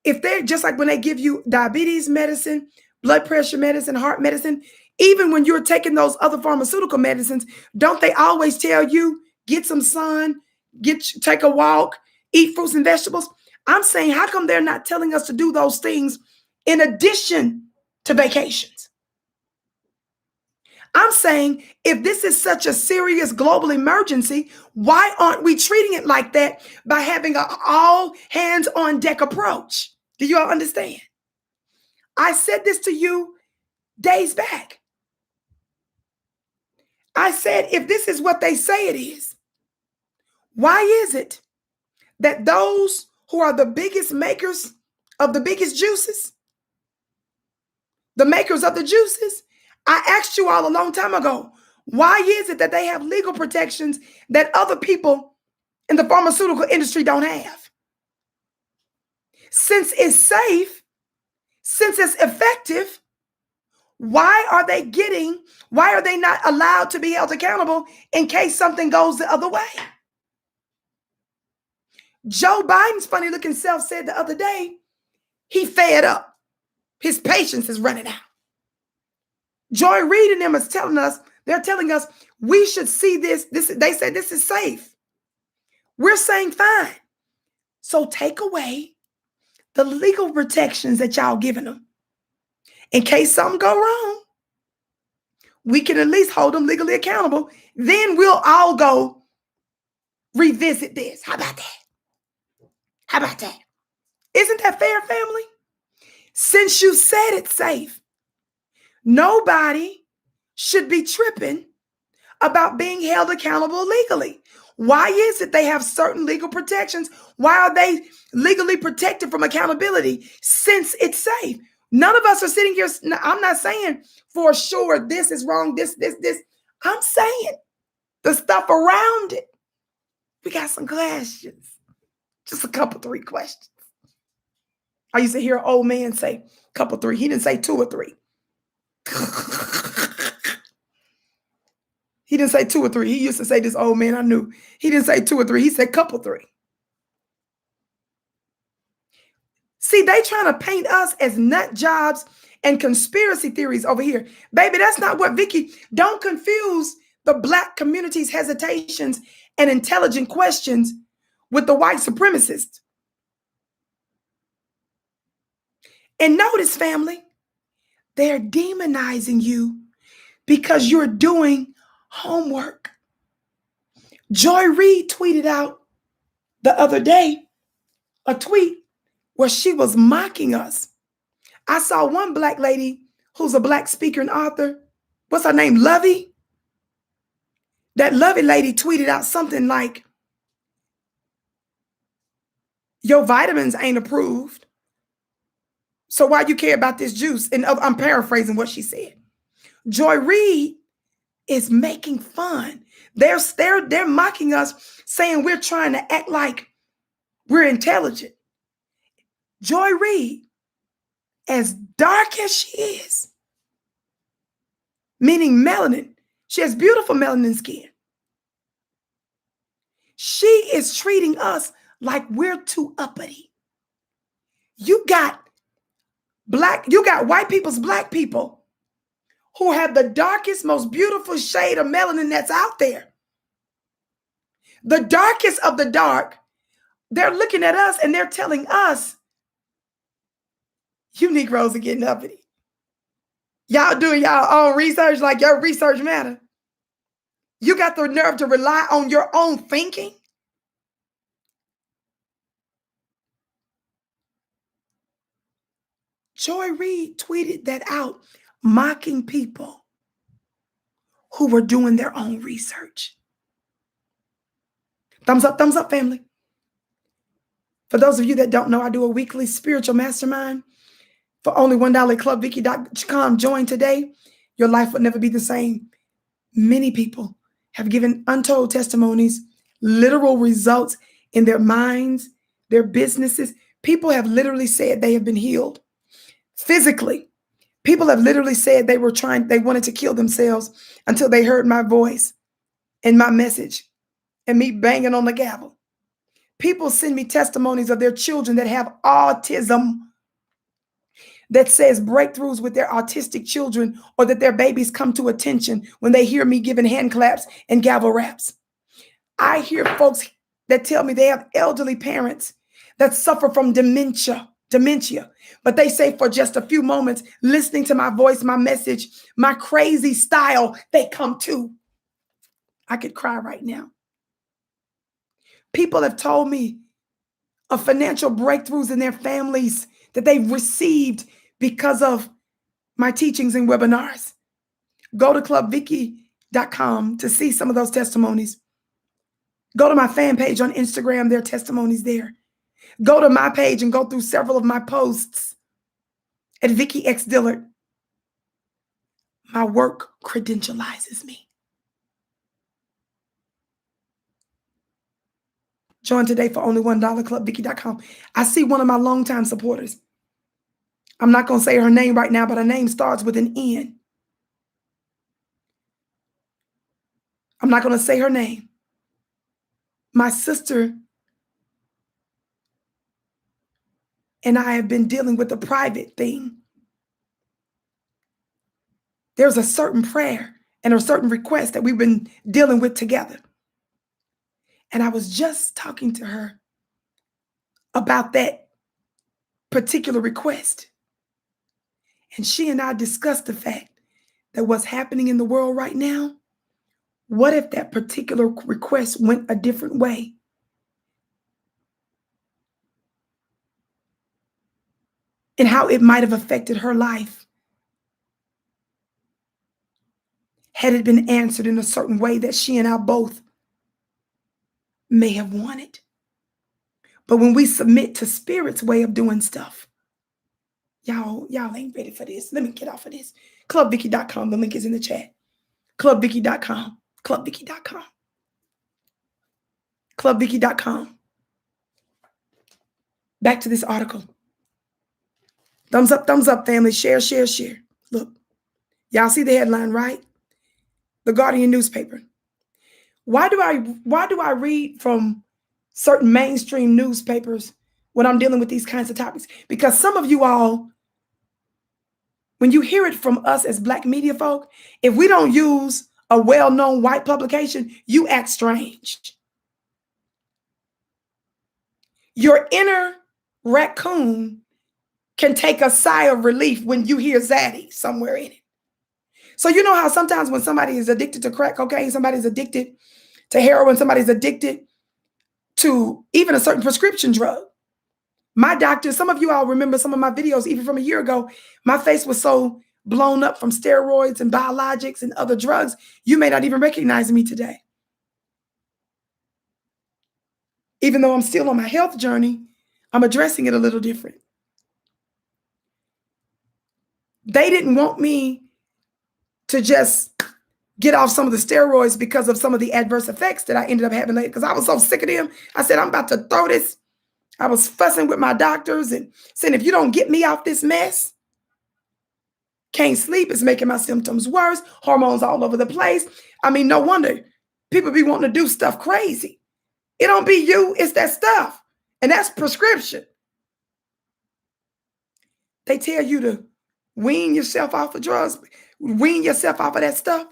if they're just like when they give you diabetes medicine, blood pressure medicine, heart medicine, even when you're taking those other pharmaceutical medicines, don't they always tell you, get some sun, take a walk, eat fruits and vegetables? I'm saying, how come they're not telling us to do those things in addition to vacations? I'm saying, if this is such a serious global emergency, why aren't we treating it like that by having an all hands on deck approach? Do you all understand? I said this to you days back. I said, if this is what they say it is, why is it that those who are the biggest makers of the biggest juices, the makers of the juices, I asked you all a long time ago, why is it that they have legal protections that other people in the pharmaceutical industry don't have? Since it's safe, since it's effective, why are they not allowed to be held accountable in case something goes the other way? Joe Biden's funny looking self said the other day, he fed up. His patience is running out. Joy Reid and them is they're telling us we should see this. They say this is safe. We're saying fine. So take away the legal protections that y'all giving them. In case something go wrong, we can at least hold them legally accountable. Then we'll all go revisit this. How about that? How about that? Isn't that fair, family? Since you said it's safe, nobody should be tripping about being held accountable legally. Why is it they have certain legal protections? Why are they legally protected from accountability since it's safe? None of us are sitting here. I'm not saying for sure this is wrong, this. I'm saying the stuff around it. We got some questions. Just a couple, 3 questions. I used to hear an old man say, couple, 3. He didn't say 2 or 3. He didn't say 2 or 3. He used to say, this old man I knew. He didn't say 2 or 3. He said couple, 3. See, they trying to paint us as nut jobs and conspiracy theories over here. Baby, that's not what Vicki. Don't confuse the Black community's hesitations and intelligent questions with the white supremacists. And notice, family, they're demonizing you because you're doing homework. Joy Reid tweeted out the other day a tweet where she was mocking us. I saw one Black lady who's a Black speaker and author. What's her name? Lovey. That Lovey lady tweeted out something like, your vitamins ain't approved, so why you care about this juice? And I'm paraphrasing what she said. Joy Reid is making fun. They're mocking us, saying we're trying to act like we're intelligent. Joy Reid, as dark as she is, meaning melanin, she has beautiful melanin skin. She is treating us like we're too uppity. You got white people's Black people who have the darkest, most beautiful shade of melanin that's out there. The darkest of the dark. They're looking at us and they're telling us, you Negroes are getting uppity. Y'all doing y'all own research like your research matter. You got the nerve to rely on your own thinking? Joy Reid tweeted that out, mocking people who were doing their own research. Thumbs up, family. For those of you that don't know, I do a weekly spiritual mastermind for only $1 clubvicky.com. Join today. Your life would never be the same. Many people have given untold testimonies, literal results in their minds, their businesses. People have literally said they have been healed physically. People have literally said they wanted to kill themselves until they heard my voice and my message and me banging on the gavel. People send me testimonies of their children that have autism, that says breakthroughs with their autistic children, or that their babies come to attention when they hear me giving hand claps and gavel raps. I hear folks that tell me they have elderly parents that suffer from dementia, but they say for just a few moments, listening to my voice, my message, my crazy style, they come to. I could cry right now. People have told me of financial breakthroughs in their families that they've received because of my teachings and webinars. Go to clubvicky.com to see some of those testimonies. Go to my fan page on Instagram. There are testimonies there. Go to my page and go through several of my posts at Vicki X Dillard. My work credentializes me. Join today for only $1, clubvicky.com. I see one of my longtime supporters. I'm not going to say her name right now, but her name starts with an N. I'm not going to say her name. My sister and I have been dealing with a private thing. There's a certain prayer and a certain request that we've been dealing with together. And I was just talking to her about that particular request. And she and I discussed the fact that what's happening in the world right now, what if that particular request went a different way? And how it might have affected her life had it been answered in a certain way that she and I both may have wanted. But when we submit to Spirit's way of doing stuff, y'all ain't ready for this. Let me get off of this. Clubvicky.com. The link is in the chat. Clubvicky.com. Clubvicky.com. Clubvicky.com. Back to this article. Thumbs up, family. Share, share, share. Look, y'all see the headline, right? The Guardian newspaper. Why do I read from certain mainstream newspapers when I'm dealing with these kinds of topics? Because some of you all, when you hear it from us as Black media folk, if we don't use a well-known white publication, you act strange. Your inner raccoon can take a sigh of relief when you hear Zaddy somewhere in it. So you know how sometimes when somebody is addicted to crack cocaine, somebody's addicted to heroin, somebody's addicted to even a certain prescription drug. My doctor, some of you all remember some of my videos, even from a year ago, my face was so blown up from steroids and biologics and other drugs, you may not even recognize me today. Even though I'm still on my health journey, I'm addressing it a little different. They didn't want me to just get off some of the steroids because of some of the adverse effects that I ended up having later, because I was so sick of them. I said, I'm about to throw this. I was fussing with my doctors and saying, if you don't get me off this mess, can't sleep, it's making my symptoms worse, hormones all over the place. I mean, no wonder people be wanting to do stuff crazy. It don't be you, it's that stuff. And that's prescription. They tell you to wean yourself off of drugs, wean yourself off of that stuff.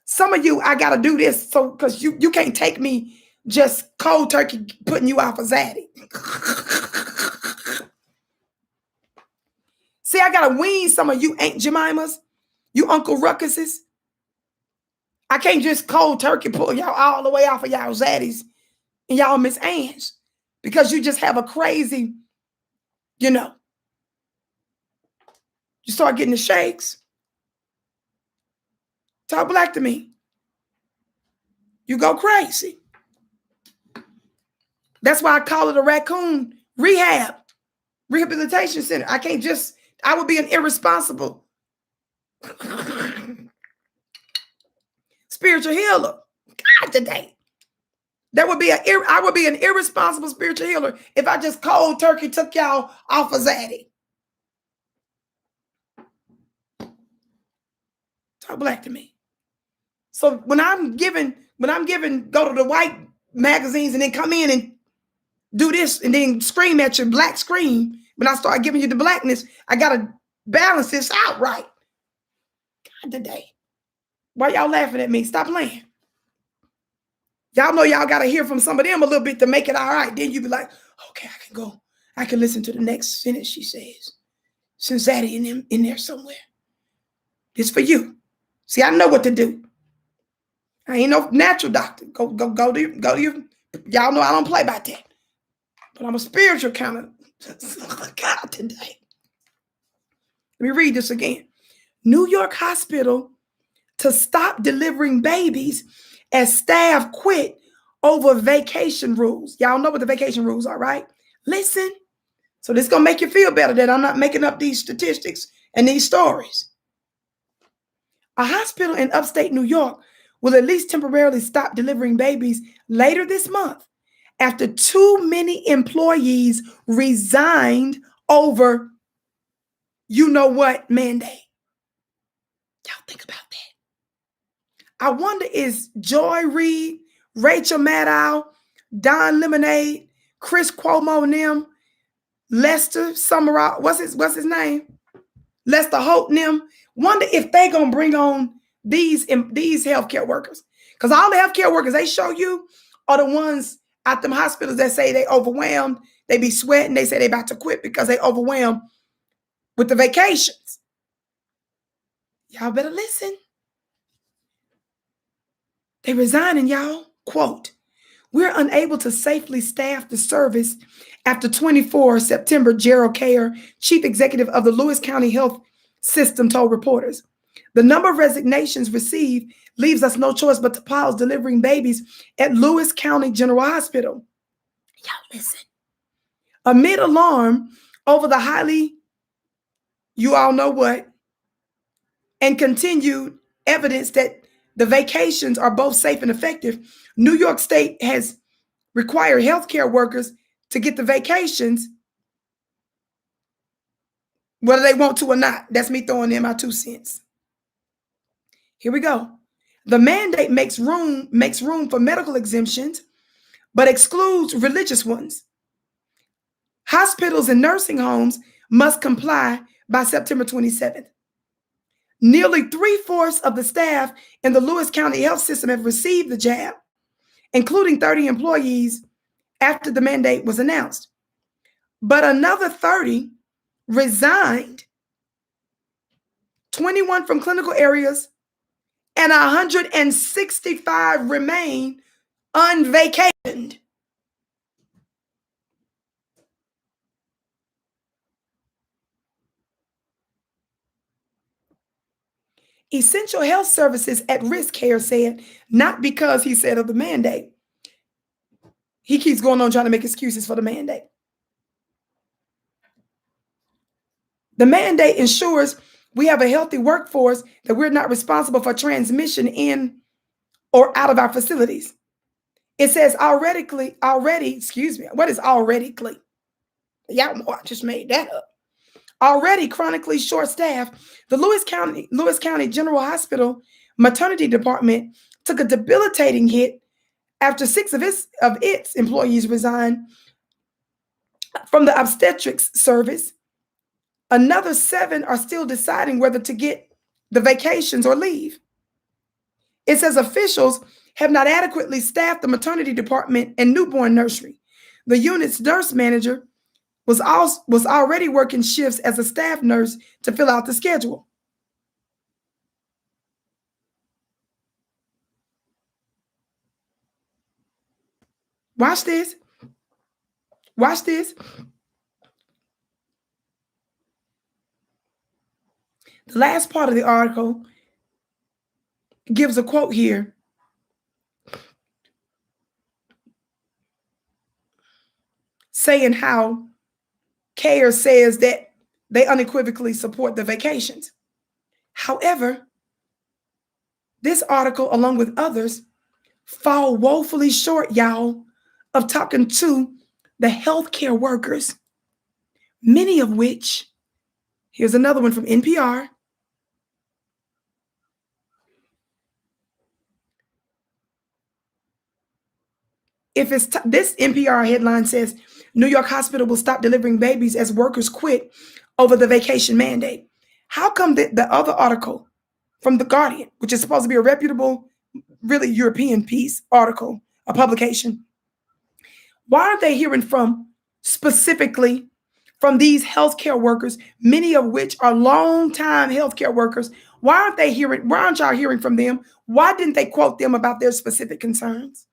Some of you, I got to do this so because you can't take me just cold turkey putting you off of Zaddy. See, I got to wean some of you Aunt Jemimas, you Uncle Ruckuses. I can't just cold turkey pull y'all all the way off of y'all Zaddies and y'all Miss Anns because you just have a crazy, you start getting the shakes. Talk black to me. You go crazy. That's why I call it a raccoon rehabilitation center. I would be an irresponsible spiritual healer. God, today. I would be an irresponsible spiritual healer if I just cold turkey took y'all off of Zaddy. Talk black to me. So when I'm giving, go to the white magazines and then come in and do this and then scream at your black scream. When I start giving you the blackness, I gotta balance this out right. God, today. Why y'all laughing at me? Stop playing. Y'all know y'all gotta hear from some of them a little bit to make it all right. Then you be like, okay, I can go. I can listen to the next sentence she says. Since Zaddy in there somewhere. It's for you. See, I know what to do. I ain't no natural doctor. Go to your. Y'all know I don't play about that. But I'm a spiritual kind of God today. Let me read this again. New York hospital to stop delivering babies as staff quit over vacation rules. Y'all know what the vacation rules are, right? Listen. So this is going to make you feel better that I'm not making up these statistics and these stories. A hospital in upstate New York will at least temporarily stop delivering babies later this month after too many employees resigned over you know what mandate. Y'all think about that. I wonder, is Joy Reid, Rachel Maddow, Don Lemonade, Chris Cuomo and them, Lester Summerall, what's his name? Lester Holt and them, wonder if they gonna bring on these healthcare workers. Because all the healthcare workers they show you are the ones at them hospitals that say they overwhelmed, they be sweating, they say they about to quit because they overwhelmed with the vacations. Y'all better listen. They resigning, y'all. Quote, we're unable to safely staff the service after 24 September, Gerald Kayer, chief executive of the Lewis County Health System, told reporters. The number of resignations received leaves us no choice but to pause delivering babies at Lewis County General Hospital. Y'all listen. Amid alarm over the highly, you all know what, and continued evidence that the vacations are both safe and effective, New York State has required healthcare workers to get the vacations whether they want to or not. That's me throwing in my 2 cents. Here we go. The mandate makes room for medical exemptions, but excludes religious ones. Hospitals and nursing homes must comply by September 27th. Nearly 3/4 of the staff in the Lewis County Health System have received the jab, including 30 employees after the mandate was announced. But another 30 resigned, 21 from clinical areas, and 165 remain unvacationed. Essential health services at risk, Kayer said, not because he said of the mandate. He keeps going on trying to make excuses for the mandate. The mandate ensures we have a healthy workforce, that we're not responsible for transmission in or out of our facilities. It says already, what is already? Y'all know I just made that up. Already chronically short-staffed, the Lewis County General Hospital maternity department took a debilitating hit after 6 of its employees resigned from the obstetrics service. Another 7 are still deciding whether to get the vacations or leave. It says officials have not adequately staffed the maternity department and newborn nursery. The unit's nurse manager was already working shifts as a staff nurse to fill out the schedule. Watch this. Watch this. The last part of the article gives a quote here. saying how CARE says that they unequivocally support the vacations. However, this article, along with others, fall woefully short, y'all, of talking to the healthcare workers, many of which, here's another one from NPR. If it's this NPR headline says, New York hospital will stop delivering babies as workers quit over the vacation mandate. How come the other article from The Guardian, which is supposed to be a reputable, really European piece, article, a publication, why aren't they hearing from specifically from these healthcare workers, many of which are longtime healthcare workers? Why aren't y'all hearing from them? Why didn't they quote them about their specific concerns?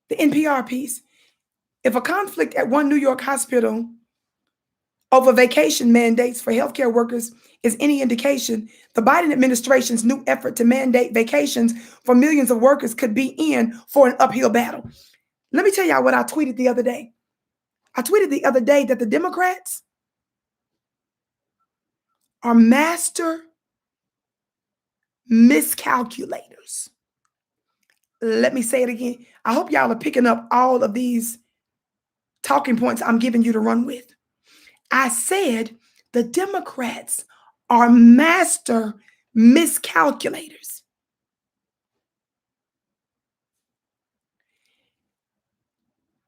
The NPR piece. If a conflict at one New York hospital over vacation mandates for healthcare workers is any indication, the Biden administration's new effort to mandate vacations for millions of workers could be in for an uphill battle. Let me tell y'all what I tweeted the other day. I tweeted the other day that the Democrats are master miscalculators. Let me say it again. I hope y'all are picking up all of these talking points I'm giving you to run with. I said the Democrats are master miscalculators.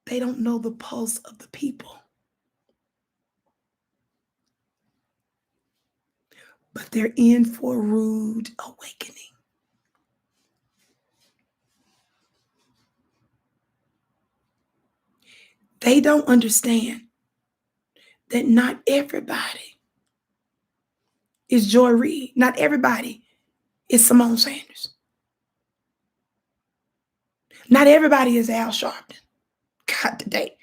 They don't know the pulse of the people. But they're in for a rude awakening. They don't understand that not everybody is Joy Reid. Not everybody is Simone Sanders. Not everybody is Al Sharpton. God, today.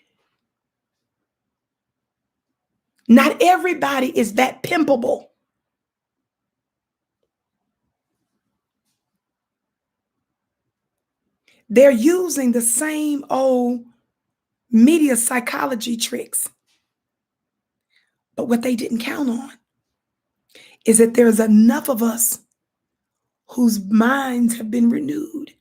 Not everybody is that pimpable. They're using the same old media psychology tricks. But what they didn't count on is that there's enough of us whose minds have been renewed.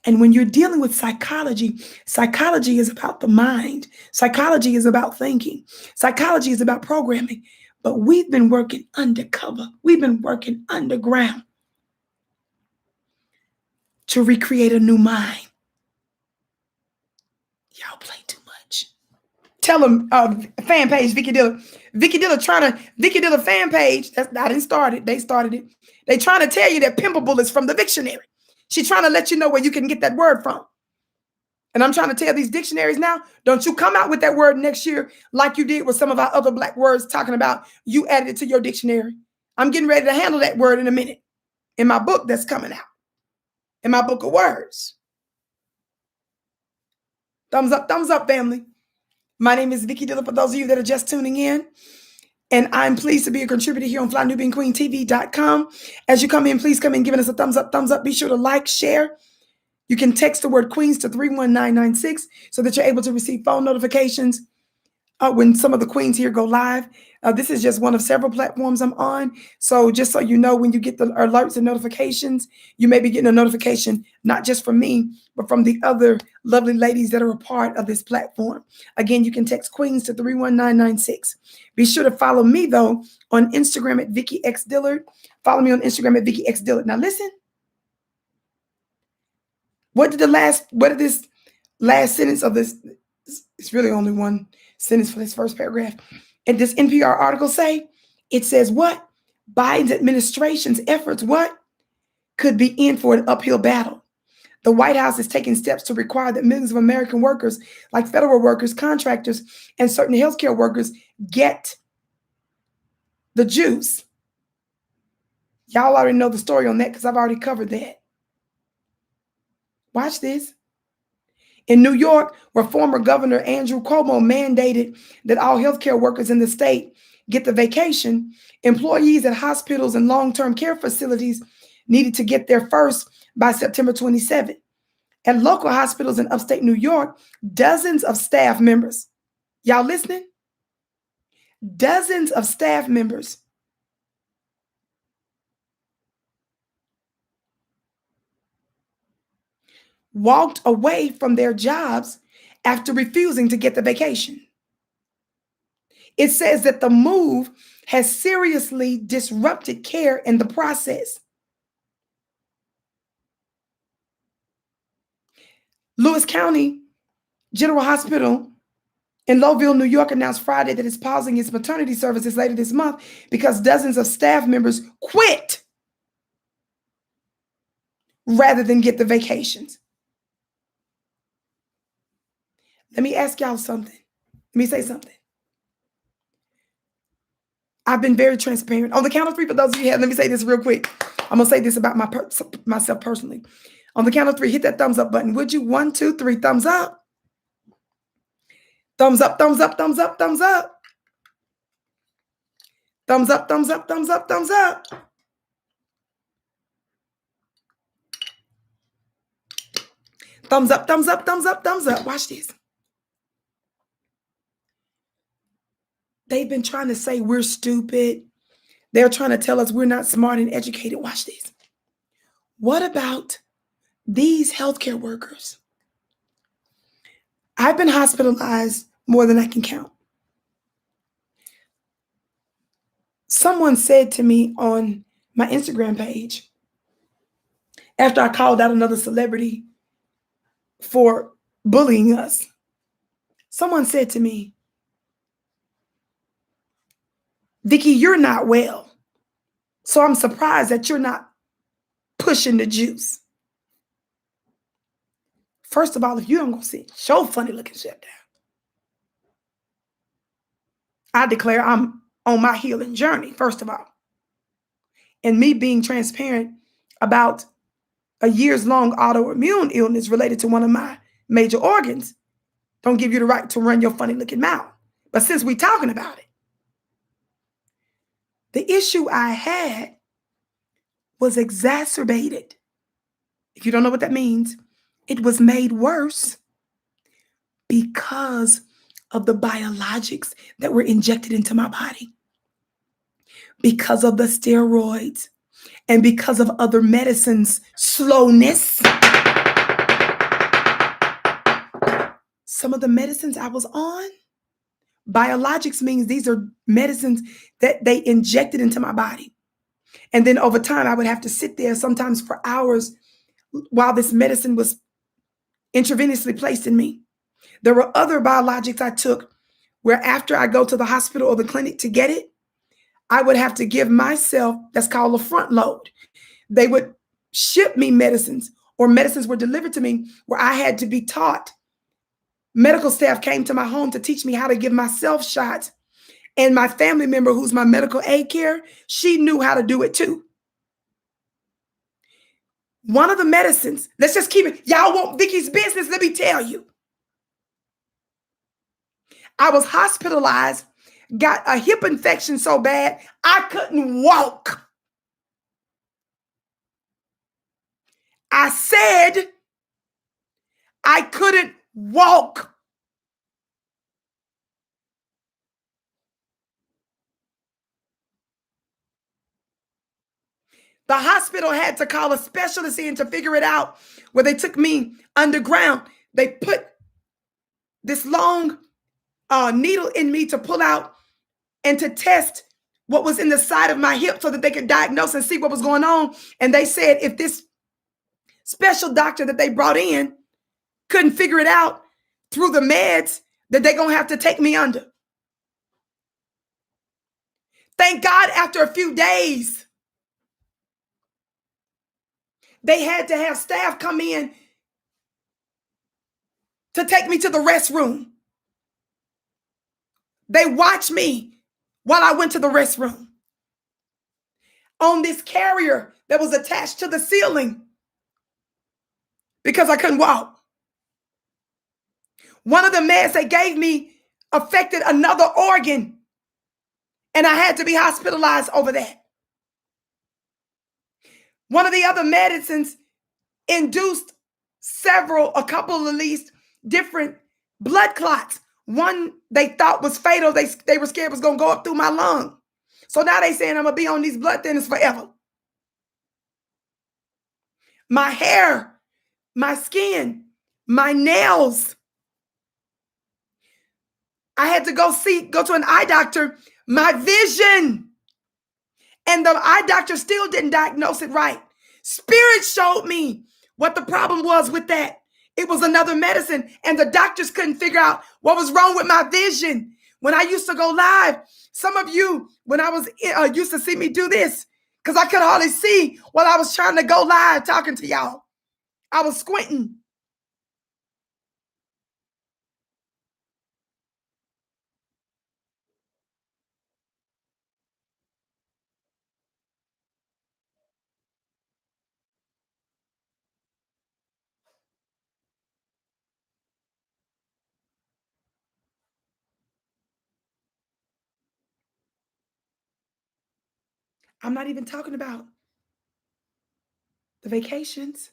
And when you're dealing with psychology, psychology is about the mind. Psychology is about thinking. Psychology is about programming. But we've been working undercover. We've been working underground to recreate a new mind. Y'all play too much. Tell them, fan page, Vicki Diller. Vicki Diller fan page. I didn't start it. They started it. They trying to tell you that pimpable is from the dictionary. She's trying to let you know where you can get that word from. And I'm trying to tell these dictionaries now, don't you come out with that word next year like you did with some of our other Black words talking about you added it to your dictionary. I'm getting ready to handle that word in a minute in my book that's coming out, in my book of words. Thumbs up, family. My name is Vicki Diller, for those of you that are just tuning in. And I'm pleased to be a contributor here on FlyNewbeingQueenTV.com. As you come in, please come in giving us a thumbs up. Be sure to like, share. You can text the word Queens to 31996 so that you're able to receive phone notifications when some of the queens here go live. This is just one of several platforms I'm on. So just so you know, when you get the alerts and notifications, you may be getting a notification, not just from me, but from the other lovely ladies that are a part of this platform. Again, you can text Queens to 31996. Be sure to follow me, though, on Instagram at Vicki X Dillard. Follow me on Instagram at Vicki X Dillard. Now, listen. What did this last sentence of this, it's really only one sentence for this first paragraph, and this NPR article say? It says what? Biden's administration's efforts, what? Could be in for an uphill battle. The White House is taking steps to require that millions of American workers, like federal workers, contractors, and certain healthcare workers, get the juice. Y'all already know the story on that because I've already covered that. Watch this. In New York, where former Governor Andrew Cuomo mandated that all healthcare workers in the state get the vacation, employees at hospitals and long-term care facilities needed to get there first by September 27th. At local hospitals in upstate New York, dozens of staff members, y'all listening? Dozens of staff members walked away from their jobs after refusing to get the vacation. It says that the move has seriously disrupted care in the process. Lewis County General Hospital in Lowville, New York, announced Friday that it's pausing its maternity services later this month because dozens of staff members quit rather than get the vacations. Let me ask y'all something. Let me say something. I've been very transparent. On the count of three, for those of you who have, let me say this real quick. I'm going to say this about myself personally. On the count of three, hit that thumbs up button. Would you? 1, 2, 3, thumbs up. Thumbs up, thumbs up, thumbs up, thumbs up. Thumbs up, thumbs up, thumbs up, thumbs up. Thumbs up, thumbs up, thumbs up, thumbs up. Watch this. They've been trying to say we're stupid. They're trying to tell us we're not smart and educated. Watch this. What about these healthcare workers? I've been hospitalized more than I can count. Someone said to me on my Instagram page, after I called out another celebrity for bullying us, someone said to me, Vicki, you're not well. So I'm surprised that you're not pushing the juice. First of all, if you don't go sit your funny looking shit down, I declare I'm on my healing journey, first of all. And me being transparent about a years-long autoimmune illness related to one of my major organs don't give you the right to run your funny looking mouth. But since we're talking about it, the issue I had was exacerbated. If you don't know what that means, it was made worse because of the biologics that were injected into my body, because of the steroids, and because of other medicines' slowness. Some of the medicines I was on, biologics means these are medicines that they injected into my body. And then over time, I would have to sit there sometimes for hours while this medicine was intravenously placed in me. There were other biologics I took where after I go to the hospital or the clinic to get it, I would have to give myself, that's called a front load. They would ship me medicines, or medicines were delivered to me where I had to be taught. Medical staff came to my home to teach me how to give myself shots. And my family member, who's my medical aid care, she knew how to do it too. One of the medicines, let's just keep it. Y'all want Vicki's business? Let me tell you. I was hospitalized, got a hip infection so bad, I couldn't walk. I said I couldn't walk. The hospital had to call a specialist in to figure it out, where they took me underground. They put this long needle in me to pull out and to test what was in the side of my hip so that they could diagnose and see what was going on. And they said if this special doctor that they brought in couldn't figure it out through the meds, that they're going to have to take me under. Thank God, after a few days, they had to have staff come in to take me to the restroom. They watched me while I went to the restroom on this carrier that was attached to the ceiling because I couldn't walk. One of the meds they gave me affected another organ, and I had to be hospitalized over that. One of the other medicines induced a couple at least, different blood clots. One they thought was fatal. They were scared was going to go up through my lung. So now they saying I'm going to be on these blood thinners forever. My hair, my skin, my nails. I had to go to an eye doctor, my vision. And the eye doctor still didn't diagnose it right. Spirit showed me what the problem was with that. It was another medicine, and the doctors couldn't figure out what was wrong with my vision. When I used to go live, some of you, when I was used to see me do this, because I could hardly see while I was trying to go live talking to y'all. I was squinting. I'm not even talking about the vacations.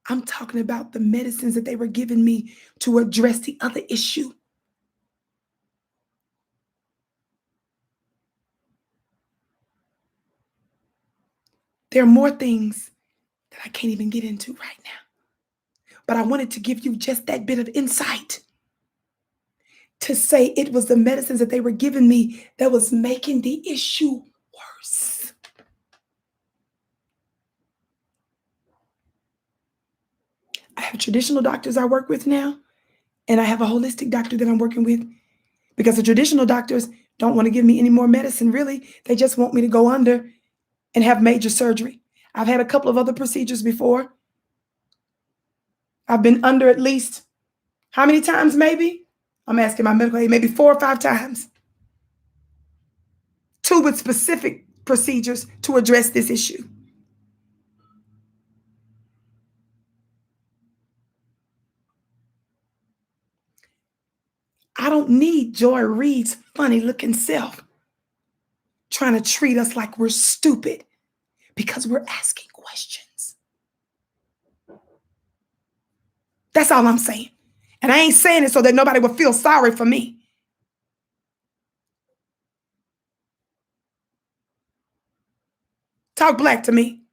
I'm talking about the medicines that they were giving me to address the other issue. There are more things that I can't even get into right now. But I wanted to give you just that bit of insight to say it was the medicines that they were giving me that was making the issue worse. I have traditional doctors I work with now, and I have a holistic doctor that I'm working with, because the traditional doctors don't want to give me any more medicine, really. They just want me to go under and have major surgery. I've had a couple of other procedures before. I've been under at least, how many times maybe? I'm asking my medical aid, maybe 4 or 5 times. 2 with specific procedures to address this issue. I don't need Joy Reid's funny looking self trying to treat us like we're stupid because we're asking questions. That's all I'm saying. And I ain't saying it so that nobody will feel sorry for me. Talk black to me.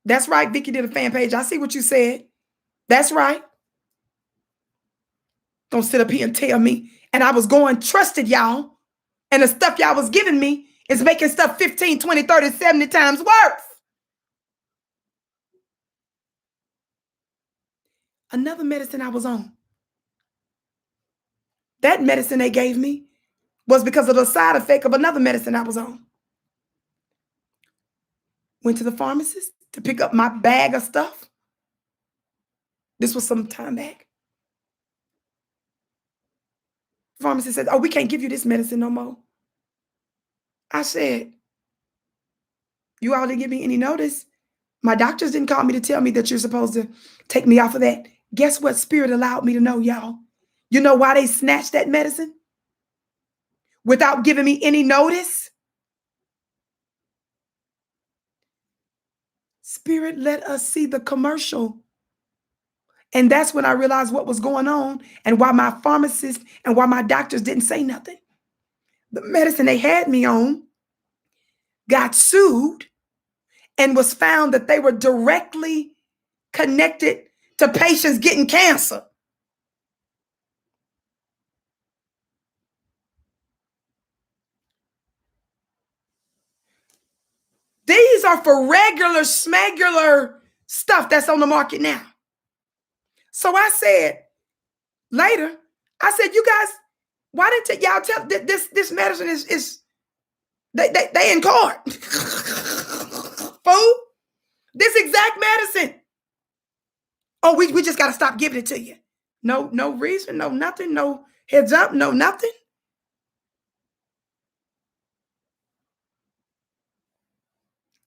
That's right. Vicki did a fan page. I see what you said. That's right. Don't sit up here and tell me. And I was going trusted y'all. And the stuff y'all was giving me is making stuff 15, 20, 30, 70 times worse. Another medicine I was on. That medicine they gave me was because of the side effect of another medicine I was on. Went to the pharmacist to pick up my bag of stuff. This was some time back. Pharmacist said, "Oh, we can't give you this medicine no more." I said, "You all didn't give me any notice. My doctors didn't call me to tell me that you're supposed to take me off of that." Guess what Spirit allowed me to know, y'all? You know why they snatched that medicine? Without giving me any notice? Spirit let us see the commercial. And that's when I realized what was going on and why my pharmacist and why my doctors didn't say nothing. The medicine they had me on got sued and was found that they were directly connected to patients getting cancer. These are for regular, smegular stuff that's on the market now. So I said later, I said, "You guys, why didn't y'all tell this medicine is they in court?" Fool, this exact medicine. "Oh, we just got to stop giving it to you." No reason, no nothing, no heads up, no nothing.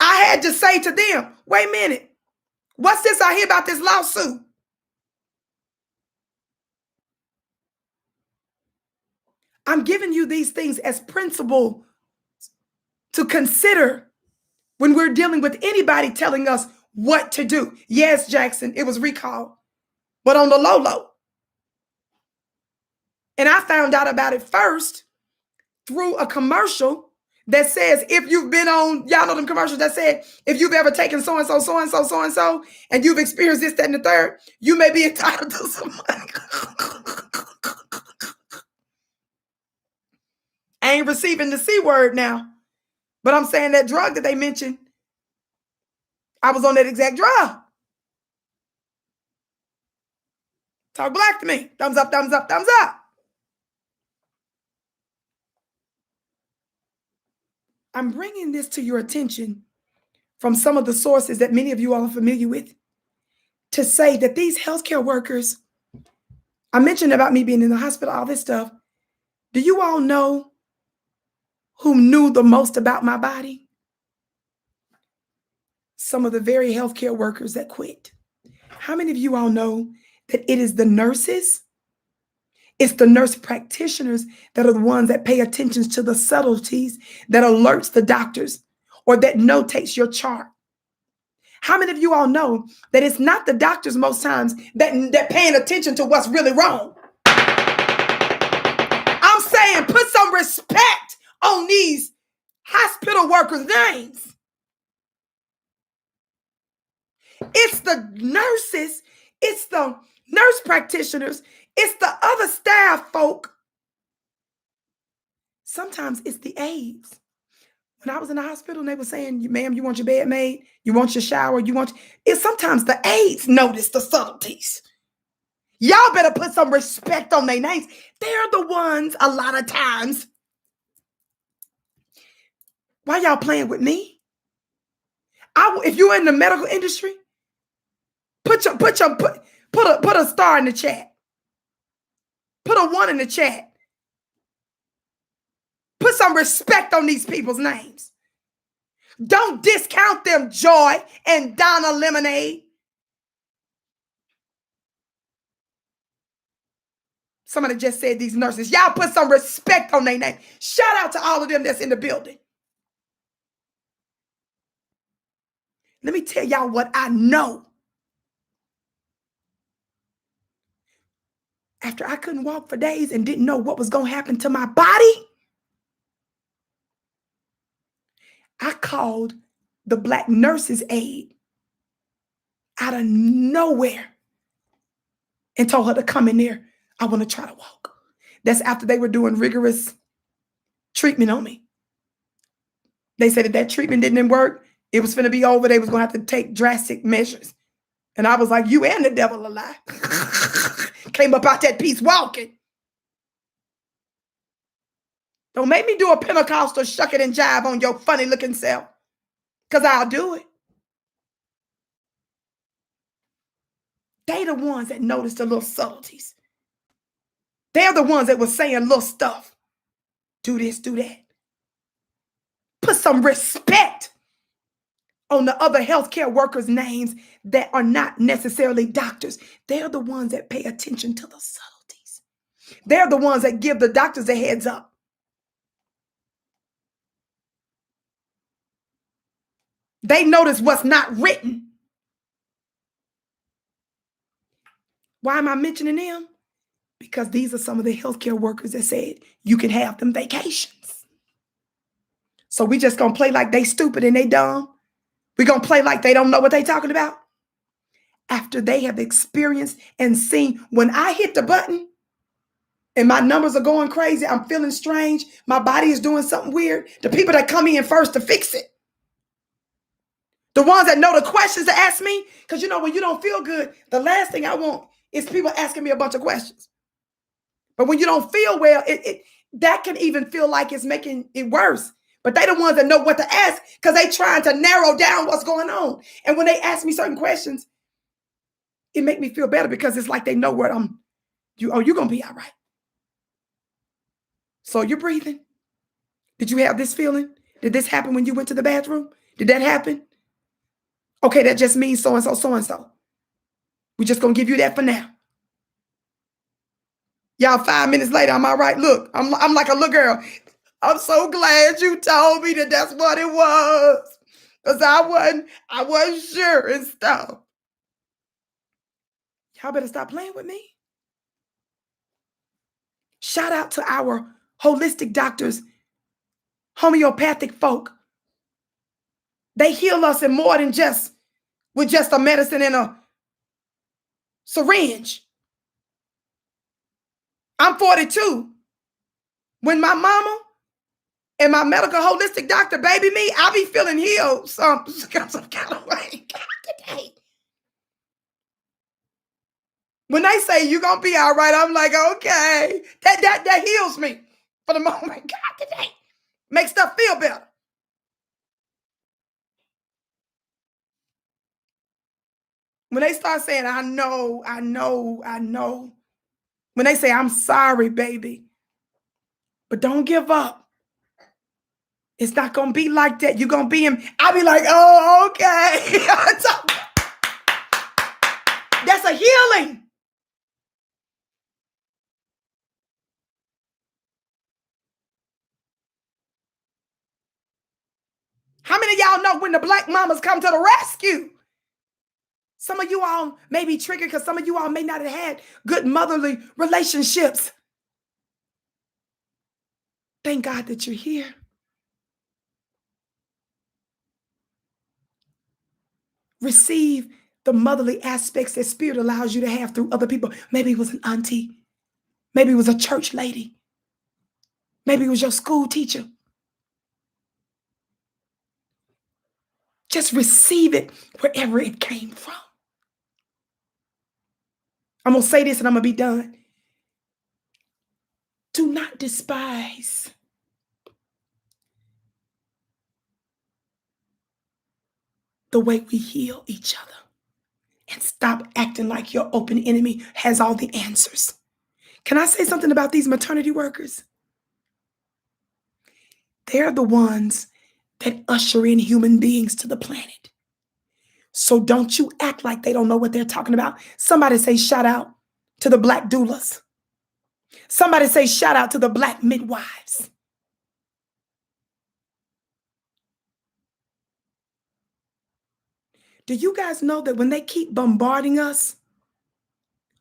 I had to say to them, "Wait a minute, what's this I hear about this lawsuit?" I'm giving you these things as principle to consider when we're dealing with anybody telling us what to do. Yes, Jackson, it was recalled, but on the low. And I found out about it first through a commercial that says, if you've been on, y'all know them commercials that said, if you've ever taken so-and-so, so-and-so, so-and-so, and you've experienced this, that, and the third, you may be entitled to some money. I ain't receiving the C word now, but I'm saying that drug that they mentioned, I was on that exact drug. Talk black to me. Thumbs up, thumbs up, thumbs up. I'm bringing this to your attention from some of the sources that many of you all are familiar with to say that these healthcare workers, I mentioned about me being in the hospital, all this stuff. Do you all know who knew the most about my body? Some of the very healthcare workers that quit. How many of you all know that it is the nurses? It's the nurse practitioners that are the ones that pay attention to the subtleties that alerts the doctors or that notates your chart. How many of you all know that it's not the doctors most times that paying attention to what's really wrong? I'm saying put some respect on these hospital workers' names. It's the nurses, it's the nurse practitioners, it's the other staff folk. Sometimes it's the aides. When I was in the hospital and they were saying, ma'am, you want your bed made? You want your shower? It's sometimes the aides notice the subtleties. Y'all better put some respect on their names. They're the ones a lot of times. Why y'all playing with me? If you're in the medical industry, put a star in the chat. Put a 1 in the chat. Put some respect on these people's names. Don't discount them, Joy and Donna Lemonade. Somebody just said these nurses. Y'all put some respect on their name. Shout out to all of them that's in the building. Let me tell y'all what I know. After I couldn't walk for days and didn't know what was going to happen to my body, I called the Black Nurses Aide out of nowhere and told her to come in there. I want to try to walk. That's after they were doing rigorous treatment on me. They said that treatment didn't work. It was going to be over. They was going to have to take drastic measures. And I was like, you and the devil a lie. Came up out that piece walking. Don't make me do a Pentecostal shuck it and jive on your funny looking self. Because I'll do it. They the ones that noticed the little subtleties. They're the ones that were saying little stuff. Do this, do that. Put some respect on the other healthcare workers' names that are not necessarily doctors. They're the ones that pay attention to the subtleties. They're the ones that give the doctors a heads up. They notice what's not written. Why am I mentioning them? Because these are some of the healthcare workers that said you can have them vacations. So we just gonna play like they stupid and they dumb. We're gonna play like they don't know what they talking about. After they have experienced and seen, when I hit the button and my numbers are going crazy, I'm feeling strange, my body is doing something weird, the people that come in first to fix it, the ones that know the questions to ask me, because you know when you don't feel good, the last thing I want is people asking me a bunch of questions. But when you don't feel well, that can even feel like it's making it worse. But they the ones that know what to ask because they trying to narrow down what's going on. And when they ask me certain questions, it make me feel better because it's like they know what you're going to be all right. So you're breathing. Did you have this feeling? Did this happen when you went to the bathroom? Did that happen? Okay, that just means so-and-so, so-and-so. We're just going to give you that for now. Y'all, 5 minutes later, I'm all right. Look, I'm like a little girl. I'm so glad you told me that that's what it was. Because I wasn't sure and stuff. Y'all better stop playing with me. Shout out to our holistic doctors, homeopathic folk. They heal us in more than just with just a medicine and a syringe. I'm 42. When my mama and my medical holistic doctor baby me, I be feeling healed some kind of way. Today. When they say you're gonna be all right, I'm like, okay. That heals me for the moment. God, today. Makes stuff feel better. When they start saying, I know. When they say, I'm sorry, baby, but don't give up. It's not going to be like that. You're going to be him. I'll be like, oh, okay. That's a healing. How many of y'all know when the black mamas come to the rescue? Some of you all may be triggered because some of you all may not have had good motherly relationships. Thank God that you're here. Receive the motherly aspects that Spirit allows you to have through other people. Maybe it was an auntie. Maybe it was a church lady. Maybe it was your school teacher. Just receive it wherever it came from. I'm going to say this and I'm going to be done. Do not despise the way we heal each other. And stop acting like your open enemy has all the answers. Can I say something about these maternity workers? They're the ones that usher in human beings to the planet. So don't you act like they don't know what they're talking about. Somebody say shout out to the black doulas. Somebody say shout out to the black midwives. Do you guys know that when they keep bombarding us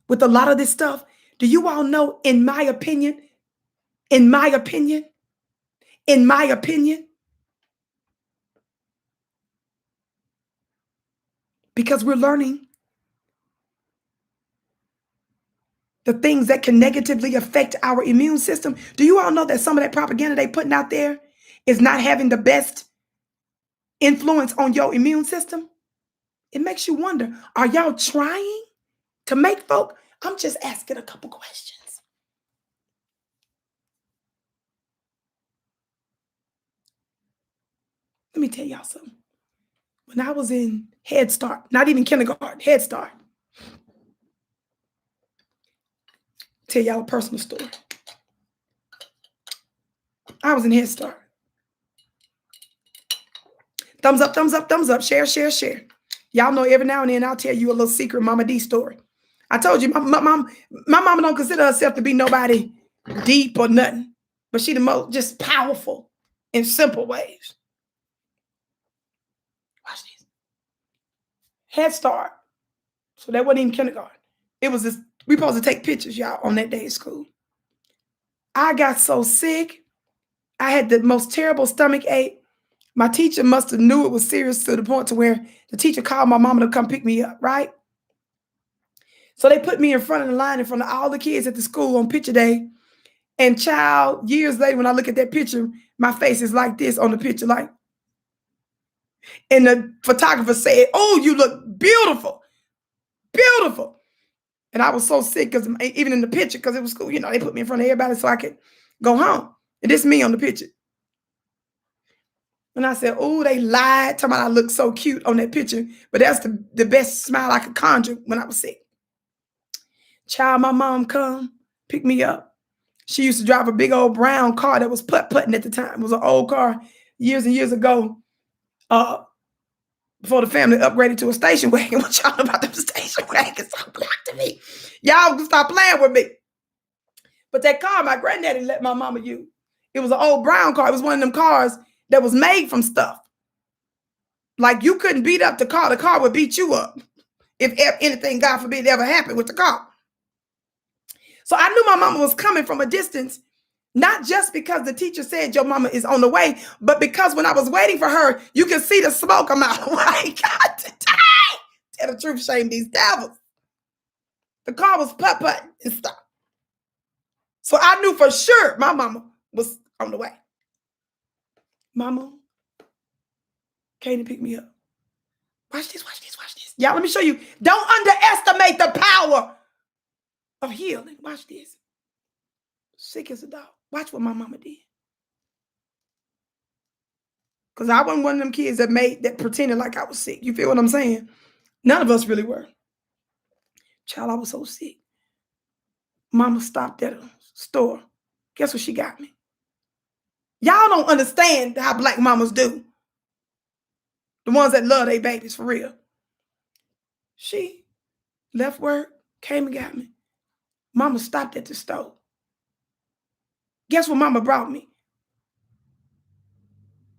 with a lot of this stuff, do you all know, in my opinion, because we're learning the things that can negatively affect our immune system. Do you all know that some of that propaganda they putting out there is not having the best influence on your immune system? It makes you wonder, are y'all trying to make folk? I'm just asking a couple questions. Let me tell y'all something. When I was in Head Start, not even kindergarten, Head Start, tell y'all a personal story. I was in Head Start. Thumbs up, thumbs up, thumbs up, share, share, share. Y'all know every now and then I'll tell you a little secret Mama D story. I told you my mama don't consider herself to be nobody deep or nothing, but she the most just powerful in simple ways. Watch this. Head Start. So that wasn't even kindergarten. It was this, we supposed to take pictures, y'all, on that day at school. I got so sick. I had the most terrible stomach ache. My teacher must have knew it was serious to the point to where the teacher called my mama to come pick me up, right? So they put me in front of the line in front of all the kids at the school on picture day. And child, years later, when I look at that picture, my face is like this on the picture, like. And the photographer said, oh, you look beautiful, beautiful. And I was so sick because even in the picture, because it was school, you know, they put me in front of everybody so I could go home. And this is me on the picture. And I said, oh, they lied, talking about I look so cute on that picture. But that's the best smile I could conjure when I was sick. Child, my mom come, pick me up. She used to drive a big old brown car that was putt-putting at the time. It was an old car years and years ago, before the family upgraded to a station wagon. What y'all know about them station wagons? So black to me. Y'all can stop playing with me. But that car, my granddaddy let my mama use. It was an old brown car. It was one of them cars that was made from stuff. Like you couldn't beat up the car would beat you up if anything, God forbid, ever happened with the car. So I knew my mama was coming from a distance, not just because the teacher said your mama is on the way, but because when I was waiting for her, you could see the smoke a mile away. God, today, tell the truth, shame these devils. The car was putt-putting and stopped. So I knew for sure my mama was on the way. Mama came to pick me up. Watch this, watch this, watch this. Y'all, let me show you. Don't underestimate the power of healing. Watch this. Sick as a dog. Watch what my mama did. Because I wasn't one of them kids that pretended like I was sick. You feel what I'm saying? None of us really were. Child, I was so sick. Mama stopped at a store. Guess what she got me? Y'all don't understand how black mamas do. The ones that love their babies for real. She left work, came and got me. Mama stopped at the store. Guess what mama brought me?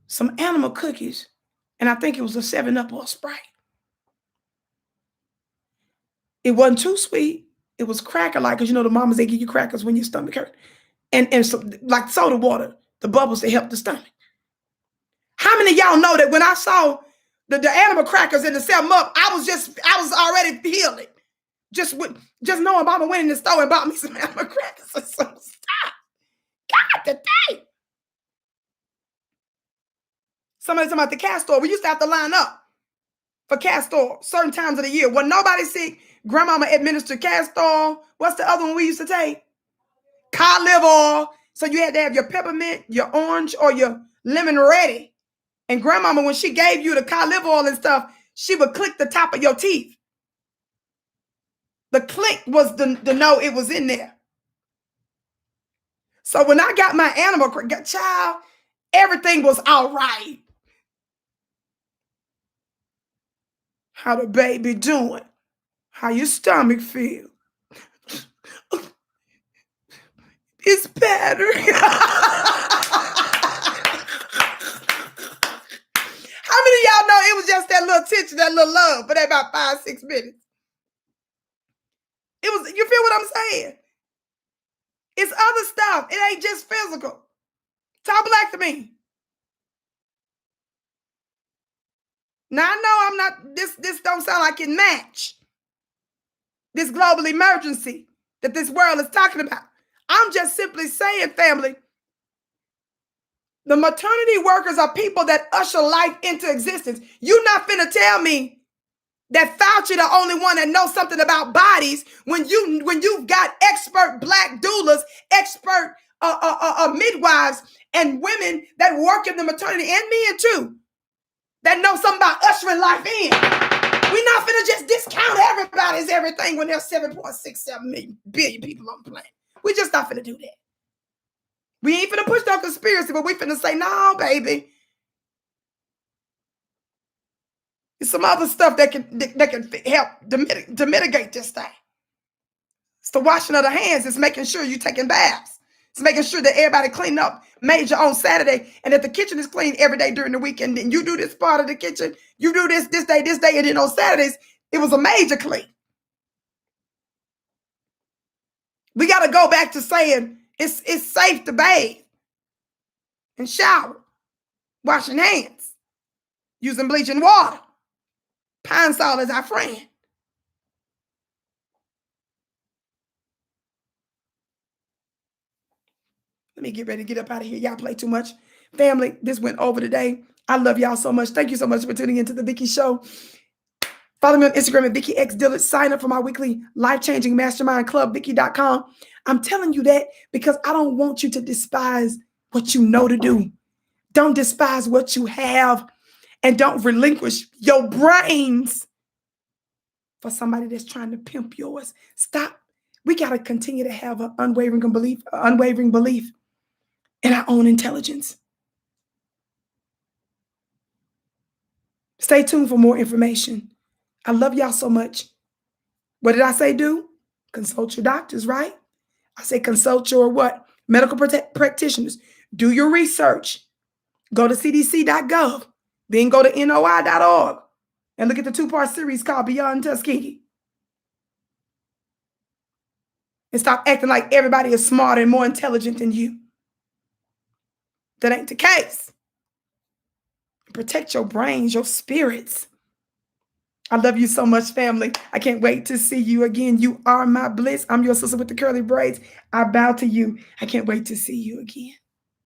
Some animal cookies. And I think it was a 7-Up or a Sprite. It wasn't too sweet. It was cracker-like, because you know the mamas, they give you crackers when your stomach hurt. And so, like soda water, the bubbles that help the stomach. How many of y'all know that when I saw the animal crackers in the 7-Up, I was already feeling. Just knowing mama went in the store and bought me some animal crackers. So stop. God, today. Somebody talking about the castor. We used to have to line up for castor certain times of the year. When nobody sick, grandmama administered castor. What's the other one we used to take? Cod liver oil. So you had to have your peppermint, your orange, or your lemon ready. And grandmama, when she gave you the cod liver oil and stuff, she would click the top of your teeth. The click was the know it was in there. So when I got my animal child, everything was all right. How the baby doing? How your stomach feel? It's better. How many of y'all know it was just that little attention, that little love for that about 5-6 minutes? It was, you feel what I'm saying? It's other stuff. It ain't just physical. Talk black to me. Now I know I'm not, this don't sound like it match this global emergency that this world is talking about. I'm just simply saying, family, the maternity workers are people that usher life into existence. You're not finna tell me that Fauci the only one that knows something about bodies when you've got expert black doulas, expert midwives, and women that work in the maternity, and men too, that know something about ushering life in. We're not finna just discount everybody's everything when there's 7.67 billion people on the planet. We just not finna do that. We ain't finna push no conspiracy, but we finna say, no, baby. It's some other stuff that can help to mitigate this thing. It's the washing of the hands. It's making sure you're taking baths. It's making sure that everybody clean up major on Saturday and that the kitchen is clean every day during the weekend. And you do this part of the kitchen. You do this day, and then on Saturdays, it was a major clean. We got to go back to saying it's safe to bathe and shower, washing hands, using bleaching water. Pine Sol is our friend. Let me get ready to get up out of here. Y'all play too much. Family, this went over today. I love y'all so much. Thank you so much for tuning into the Vicki Show. Follow me on Instagram at Vicki X Dillard. Sign up for my weekly life-changing mastermind club, Vicki.com. I'm telling you that because I don't want you to despise what you know to do. Don't despise what you have, and don't relinquish your brains for somebody that's trying to pimp yours. Stop. We got to continue to have an unwavering belief in our own intelligence. Stay tuned for more information. I love y'all so much. What did I say do? Consult your doctors, right? I say consult your what? Medical practitioners. Do your research. Go to cdc.gov. Then go to NOI.org and look at the 2-part series called Beyond Tuskegee. And stop acting like everybody is smarter and more intelligent than you. That ain't the case. Protect your brains, your spirits. I love you so much, family. I can't wait to see you again. You are my bliss. I'm your sister with the curly braids. I bow to you. I can't wait to see you again.